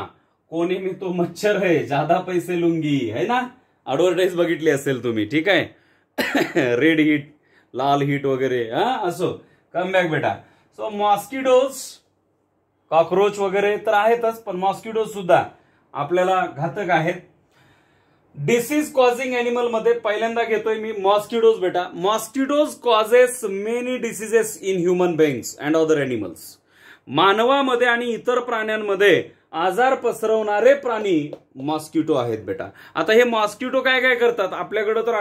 कोणी मी तो मच्छर है, ज्यादा पैसे लुंगी, है ना? ऍडव्हर्टाईज बघितली असेल तुम्ही, ठीक आहे. रेड हिट, लाल हिट वगैरे, असो. कम बॅक बेटा. सो मॉस्किटोज, कॉकरोच वगैरे तर आहेतच, पण मॉस्किटोज सुद्धा आपल्याला घातक आहेत. डिसीज कॉझिंग एनिमल मध्ये पहिल्यांदा घेतोय मी मॉस्किटोज बेटा. Mosquitoes causes many diseases in human beings and other animals. मानवामध्ये आणि इतर प्राण्यांमध्ये आजार पसरवणारे प्राणी मॉस्किटो आहेत बेटा. आता हे मॉस्किटो काय काय करतात? आपल्याकडे तर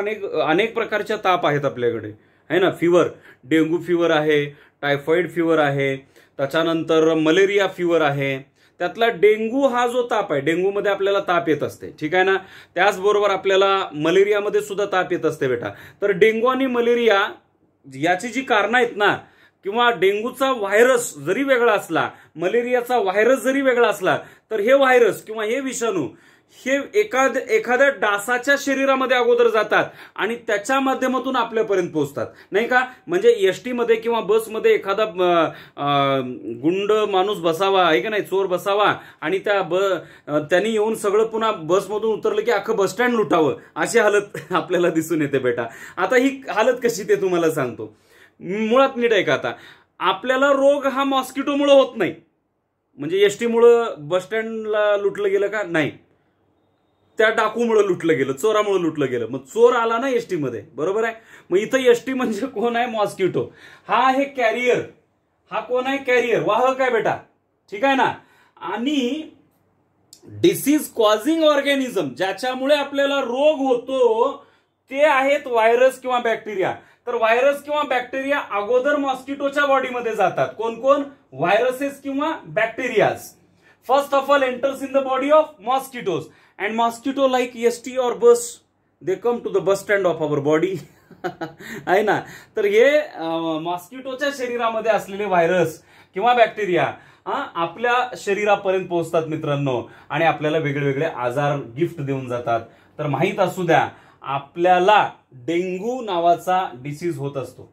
अनेक प्रकारच्या ताप आहेत आपल्याकडे, है ना. फिवर, डेंग्यू फिवर आहे, टायफॉइड फिवर आहे, त्याच्यानंतर मलेरिया फिवर आहे. त्यातला डेंग्यू हा जो ताप आहे, डेंग्यूमध्ये आपल्याला ताप येत असते, ठीक आहे ना. त्याचबरोबर आपल्याला मलेरियामध्ये सुद्धा ताप येत असते बेटा. तर डेंग्यू आणि मलेरिया याची जी कारणं आहेत ना, किंवा डेंग्यूचा व्हायरस जरी वेगळा असला, मलेरियाचा व्हायरस जरी वेगळा असला, तर हे व्हायरस किंवा हे विषाणू हे एखाद्या डासाच्या शरीरामध्ये अगोदर जातात आणि त्याच्या माध्यमातून आपल्यापर्यंत पोहोचतात, नाही का. म्हणजे एसटी मध्ये किंवा बसमध्ये एखादा गुंड माणूस बसावा, आहे का नाही, चोर बसावा, आणि त्यांनी येऊन सगळं पुन्हा बसमधून उतरलं की अख्खं बस स्टँड लुटावं, अशी हालत आपल्याला दिसून येते बेटा. आता ही हालत कशी ते तुम्हाला सांगतो. मुळात नीट आहे का? आता आपल्याला रोग हा मॉस्किटोमुळे होत नाही. म्हणजे एसटीमुळं बस स्टँडला लुटलं गेलं का? नाही. त्या डाकूमुळे लुटलं गेलं, चोरामुळे लुटलं गेलं. मग चोर आला ना एसटी मध्ये, बरोबर आहे. मग इथं एसटी म्हणजे कोण आहे? मॉस्किटो. हा आहे कॅरियर. हा कोण आहे? कॅरियर, वाहक आहे बेटा, ठीक आहे ना. आणि डिसीज कॉझिंग ऑर्गॅनिझम, ज्याच्यामुळे आपल्याला रोग होतो, ते आहेत व्हायरस किंवा बॅक्टेरिया. तर व्हायरस किंवा बॅक्टेरिया अगोदर मॉस्किटोच्या बॉडीमध्ये जातात. कोण कोण? व्हायरसेस किंवा bacterias. First of all enters in the body of mosquitoes. And mosquito like ST or bus, they come to the bus stand of our body, आहे ना. तर हे मॉस्किटोच्या शरीरामध्ये असलेले व्हायरस किंवा बॅक्टेरिया आपल्या शरीरापर्यंत पोहोचतात मित्रांनो, आणि आपल्याला वेगवेगळे आजार गिफ्ट देऊन जातात. तर माहित असू द्या, आपल्याला डेंग्यू नावाचा डिसीज होत असतो.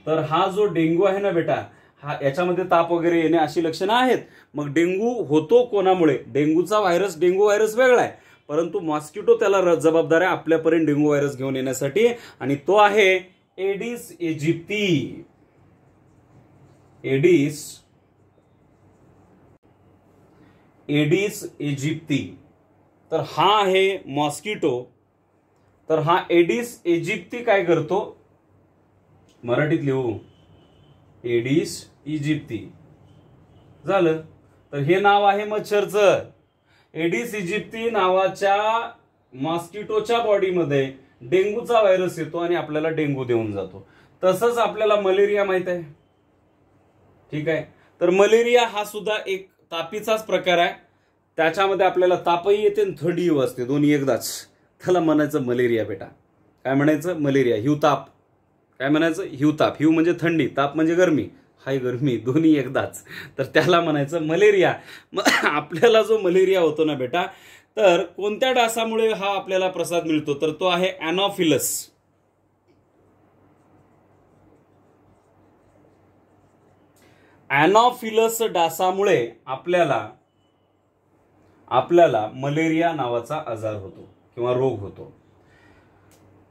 तर हा जो डेंग्यू आहे ना बेटा, हा याच्यामध्ये ताप वगैरे येणे अशी लक्षणं आहेत. मग डेंग्यू होतो कोणामुळे? डेंग्यूचा व्हायरस, डेंग्यू व्हायरस वेगळा आहे, परंतु मॉस्किटो त्याला जबाबदार आहे आपल्यापर्यंत डेंग्यू व्हायरस घेऊन येण्यासाठी, आणि तो आहे एडिस इजिप्ती. Aedes aegypti. तर हा आहे मॉस्किटो. तर हा एडिस इजिप्ती काय करतो? मराठीत लिहू, एडिस इजिप्ती झालं. तर हे नाव आहे मच्छरचं. एडिस इजिप्ती नावाच्या मॉस्किटोच्या बॉडीमध्ये डेंग्यूचा व्हायरस येतो आणि आपल्याला डेंग्यू देऊन जातो. तसंच आपल्याला मलेरिया माहित आहे, ठीक आहे. तर मलेरिया हा सुद्धा एक तापीचाच प्रकार आहे. त्याच्यामध्ये आपल्याला तापही येते आणि थंडीही वाजते, दोन्ही एकदाच. त्याला म्हणायचं मलेरिया बेटा. काय म्हणायचं? मलेरिया. हिवताप. काय म्हणायचं? हिवताप. हिव म्हणजे थंडी, ताप म्हणजे गरमी, हाय गरमी, दोन्ही एकदाच. तर त्याला म्हणायचं मलेरिया. आपल्याला जो मलेरिया होतो ना बेटा, तर कोणत्या डासामुळे हा आपल्याला प्रसाद मिळतो? तर तो आहे अॅनॉफिलस. अॅनॉफिलस डासामुळे आपल्याला मलेरिया नावाचा आजार होतो किंवा रोग होतो.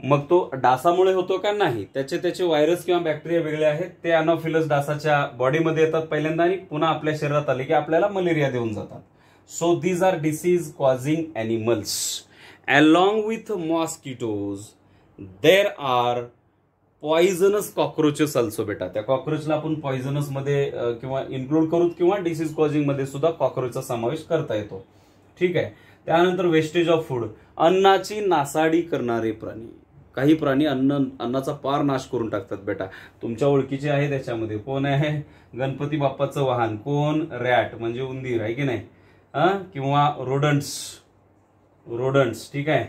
मग तो डासामुळे होतो का? नाही. त्याचे व्हायरस किंवा बॅक्टेरिया वेगळे आहेत. ते अॅनॉफिलस डासाच्या बॉडीमध्ये येतात पहिल्यांदा आणि पुन्हा आपल्या शरीरात आले की आपल्याला मलेरिया देऊन जातात. So these are disease causing animals. Along with mosquitoes there are poisonous cockroaches also बेटा. त्या कॉक्रोचला आपण पॉइझनस मध्ये किंवा इन्क्लूड करू किंवा डिसीज कॉझिंग मध्ये सुद्धा कॉक्रोचचा समावेश करता येतो. ठीक आहे. त्यानंतर वेस्टेज ऑफ फूड, अन्नाची नासाडी करणारे प्राणी. काही प्राणी अन्नाचा पार नाश करून टाकतात बेटा. तुमच्या ओळखीचे आहे त्याच्यामध्ये. कोण आहे? गणपती बाप्पाचं वाहन. कोण? रॅट म्हणजे उंदीर, आहे की नाही? किंवा रोडंट्स. ठीक आहे.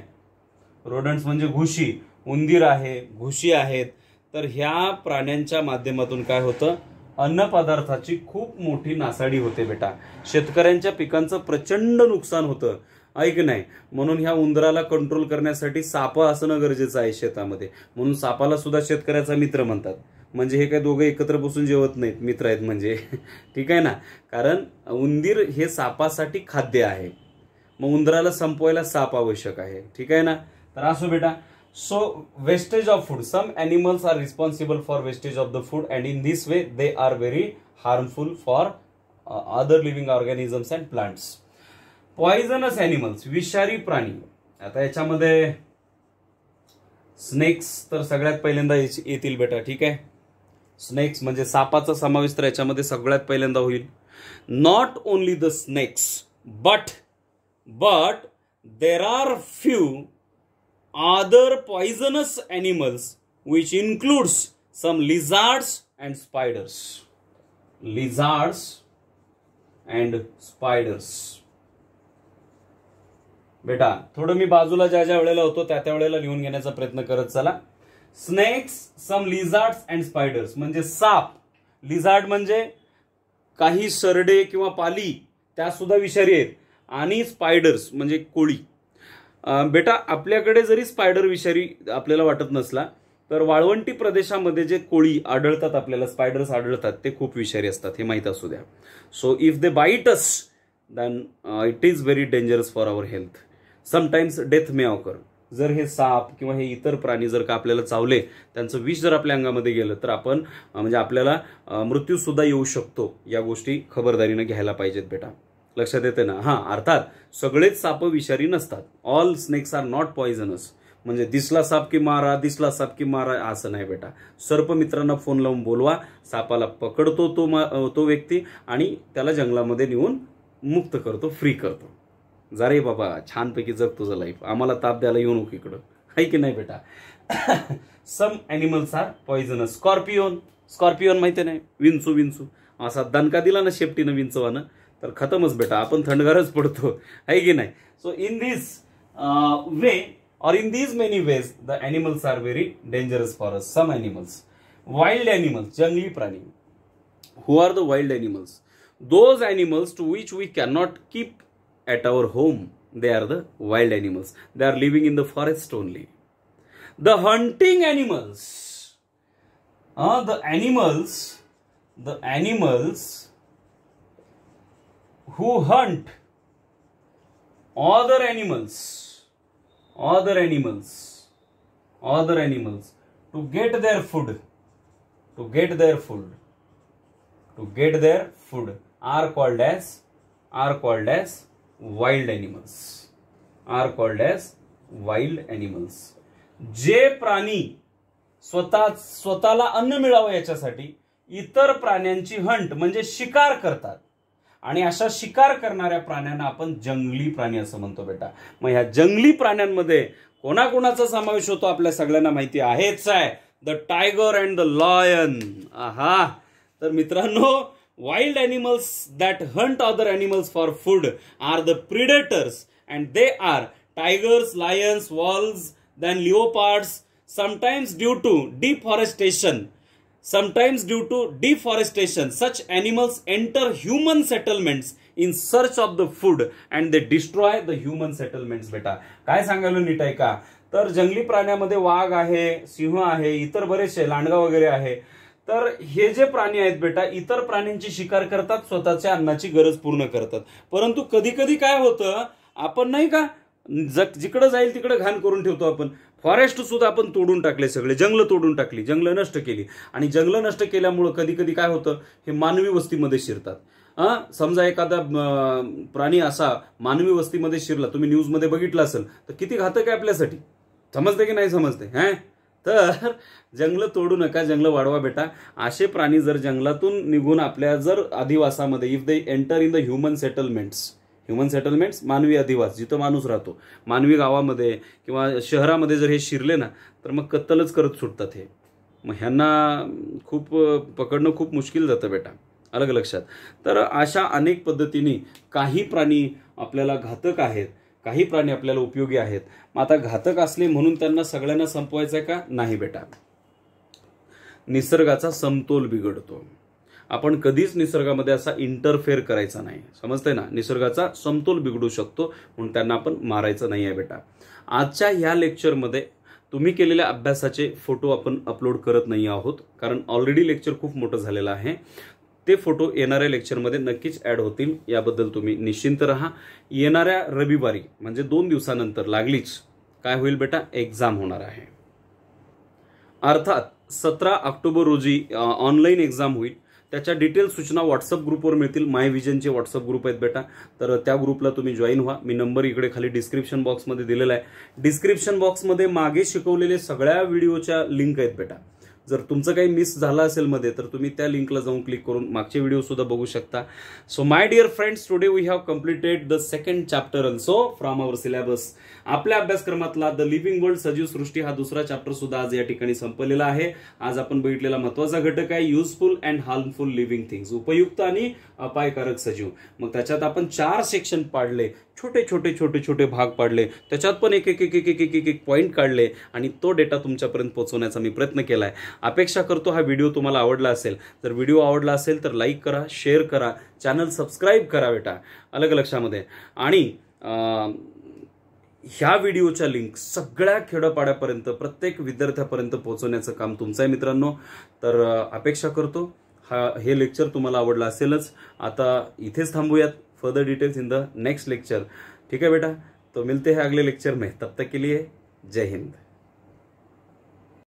रोडंट्स म्हणजे घुशी. उंदीर आहे, घुशी आहेत. तर ह्या प्राण्यांच्या माध्यमातून काय होतं? अन्न पदार्थाची खूप मोठी नासाडी होते बेटा. शेतकऱ्यांच्या पिकांचं प्रचंड नुकसान होतं, ऐक नाही. म्हणून ह्या उंदराला कंट्रोल करण्यासाठी साप असणं गरजेचं आहे शेतामध्ये. म्हणून सापाला सुद्धा शेतकऱ्याचा मित्र म्हणतात. म्हणजे हे काय दोघं एकत्र बसून जेवत नाहीत, मित्र आहेत म्हणजे. ठीक आहे ना. कारण उंदीर हे सापासाठी खाद्य आहे. मग उंदराला संपवायला साप आवश्यक आहे. ठीक आहे ना. तर असो बेटा. So wastage of food. Some animals are responsible for wastage of the food and in this way they are very harmful for other living organisms and plants. Poisonous animals. विषारी प्राणी. आता याच्यामध्ये स्नेक्स तर सगळ्यात पहिल्यांदा येतील बेटा. ठीक आहे. स्नेक्स म्हणजे सापाचा समावेश तर याच्यामध्ये सगळ्यात पहिल्यांदा होईल. Not only the snakes but there are few other poisonous animals which includes some lizards and spiders. Lizards and spiders. बेटा थोडं मी बाजूला ज्या वेळेला होतो त्या वेळेला लिहून घेण्याचा प्रयत्न करत चला. स्नेक्स, सम लिझार्ड्स अँड स्पायडर्स म्हणजे साप. लिझार्ड म्हणजे काही सरडे किंवा पाली, त्या सुद्धा विषारी आहेत. आणि स्पायडर्स म्हणजे कोळी. बेटा आपल्याकडे जरी स्पायडर विषारी आपल्याला वाटत नसला तर वाळवंटी प्रदेशामध्ये जे कोळी आढळतात, आपल्याला स्पायडर्स आढळतात, ते खूप विषारी असतात, हे माहीत असू द्या. So if they bite us then it is very dangerous for our health. Sometimes death may occur. जर हे साप किंवा हे इतर प्राणी जर का आपल्याला चावले, त्यांचं विष जर आपल्या अंगामध्ये गेलं तर आपण म्हणजे आपल्याला मृत्यू सुद्धा येऊ शकतो. या गोष्टी खबरदारीने घ्यायला पाहिजेत बेटा. लक्षात येते ना. अर्थात सगळेच साप विषारी नसतात. All snakes are not poisonous. म्हणजे दिसला साप की मारा, दिसला साप की मारा असं नाही बेटा. सर्प मित्रांना फोन लावून बोलवा. सापाला पकडतो तो व्यक्ती आणि त्याला जंगलामध्ये नेऊन मुक्त करतो, फ्री करतो. जा रे बाबा, छानपैकी जग तुझं लाईफ. आम्हाला ताप द्यायला येऊ नको इकडं, आहे की नाही बेटा. Some animals are poisonous. Scorpion माहिती नाही. विंचू असा दणका दिला ना शेपटीनं विंचवानं तर खतमच बेटा. आपण थंडगारच पडतो, आहे की नाही. So in this way or in these many ways the animals are very dangerous for us. Some animals, wild animals, जंगली प्राणी. Who are the wild animals? Those animals to which we cannot keep at our home, they are the wild animals. They are living in the forest only. The hunting animals, the animals who hunt other animals to get their food are called as wild animals. जे प्राणी स्वतःला अन्न मिळावं याच्यासाठी इतर प्राण्यांची Hunt म्हणजे शिकार करतात, आणि अशा शिकार करणाऱ्या प्राण्यांना आपण जंगली प्राणी असं म्हणतो बेटा. मग ह्या जंगली प्राण्यांमध्ये कोणाकोणाचा समावेश होतो आपल्या सगळ्यांना माहिती आहेच आहे. The tiger and the lion. तर मित्रांनो, Wild animals that hunt other animals for food are the predators, and they are tigers, lions, wolves, then leopards. Sometimes due to deforestation, such animals enter human settlements in search of the food and they destroy the human settlements. बेटा काय सांगायला नीट आहे का? तर जंगली प्राण्यामध्ये वाघ आहे, सिंह आहे, इतर बरेचसे लांडगा वगैरे आहे. तर हे जे प्राणी आहेत बेटा, इतर प्राण्यांची शिकार करतात, स्वतःच्या अन्नाची गरज पूर्ण करतात. परंतु कधी कधी काय होतं, आपण नाही का जिकडे जाईल तिकडे घाण करून ठेवतो. आपण फॉरेस्ट सुद्धा आपण तोडून टाकले, सगळे जंगल तोडून टाकली, जंगल नष्ट केली. आणि जंगल नष्ट केल्यामुळे कधी कधी काय होतं, हे मानवी वस्तीमध्ये शिरतात. समजा एखादा प्राणी असा मानवी वस्तीमध्ये शिरला, तुम्ही न्यूजमध्ये बघितलं असेल, तर किती घातक आहे आपल्यासाठी. समजते की नाही समजते? तर जंगल तोडू नका, जंगल वाढवा बेटा. असे प्राणी जर जंगलातून निघून आपल्या जर अधिवासामध्ये, if they enter in the human settlements मानवी अधिवास, जिथं माणूस राहतो, मानवी गावामध्ये किंवा शहरामध्ये जर हे शिरले ना, तर मग कत्तलच करत सुटतात हे. मग ह्यांना पकडणं खूप मुश्किल जातं बेटा, अलग लक्षात. तर अशा अनेक पद्धतीने काही प्राणी आपल्याला घातक आहेत, काही प्राणी आपल्याला उपयोगी आहेत. मग आता घातक असले म्हणून त्यांना सगळ्यांना संपवायचं का? नाही बेटा. निसर्गाचा समतोल बिघडतो. आपण कधीच निसर्गामध्ये असा इंटरफेअर करायचा नाही, समजतंय ना. निसर्गाचा समतोल बिघडू शकतो म्हणून त्यांना आपण मारायचं नाही आहे बेटा. आजच्या ह्या लेक्चरमध्ये तुम्ही केलेल्या अभ्यासाचे फोटो आपण अपलोड करत नाही आहोत, कारण ऑलरेडी लेक्चर खूप मोठं झालेलं आहे. ते फोटो येणाऱ्या लेक्चरमध्ये नक्कीच ऍड होतील, याबद्दल तुम्ही निश्चिंत राहा. येणाऱ्या रविवारी म्हणजे 2 दिवसानंतर लागलीच काय होईल बेटा, एक्झाम होणार आहे. अर्थात 17 ऑक्टोबर रोजी ऑनलाईन एक्झाम होईल. त्याच्या डिटेल सूचना व्हॉट्सअप ग्रुपवर मिळतील. माय विजनचे व्हॉट्सअप ग्रुप आहेत बेटा, तर त्या ग्रुपला तुम्ही जॉईन व्हा. मी नंबर इकडे खाली डिस्क्रिप्शन बॉक्समध्ये दिलेला आहे. डिस्क्रिप्शन बॉक्समध्ये मागे शिकवलेले सगळ्या व्हिडिओच्या लिंक आहेत बेटा. जर तुमचं काही मिस झालं असेल मध्ये, तर तुम्ही त्या लिंकला जाऊन क्लिक करून मागचे व्हिडिओ सुद्धा बघू शकता. So my dear friends, today we have completed the second chapter also from our syllabus. आपल्या अभ्यासक्रमातला द लिव्हिंग वर्ल्ड, सजीव सृष्टी, हा दुसरा चॅप्टर सुद्धा आज या ठिकाणी संपलेला आहे. आज आपण बघितलेला महत्वाचा घटक आहे useful and harmful living things, उपयुक्त आणि अपायकारक सजीव. मग त्याच्यात आपण 4 सेक्शन पाडले, छोटे छोटे छोटे छोटे भाग पाडले, त्याच्यात पण एक एक एक एक एक एक एक पॉईंट काढले आणि तो डेटा तुमच्यापर्यंत पोहोचवण्याचा मी प्रयत्न केलाय. अपेक्षा करतो हा व्हिडिओ तुम्हाला आवडला असेल. जर व्हिडिओ आवडला असेल तर लाईक करा, शेअर करा, चॅनल सबस्क्राईब करा बेटा, अलग लक्षामध्ये. आणि ह्या व्हिडिओच्या लिंक सगळ्या खेडोपाड्यापर्यंत, प्रत्येक विद्यार्थ्यापर्यंत पोहोचवण्याचं काम तुमचं आहे मित्रांनो. तर अपेक्षा करतो हे लेक्चर तुम्हाला आवडलं असेलच. आता इथेच थांबूयात. Further details in the next lecture. ठीक है बेटा, तो मिलते हैं अगले लेक्चर में. तब तक के लिए जय हिंद.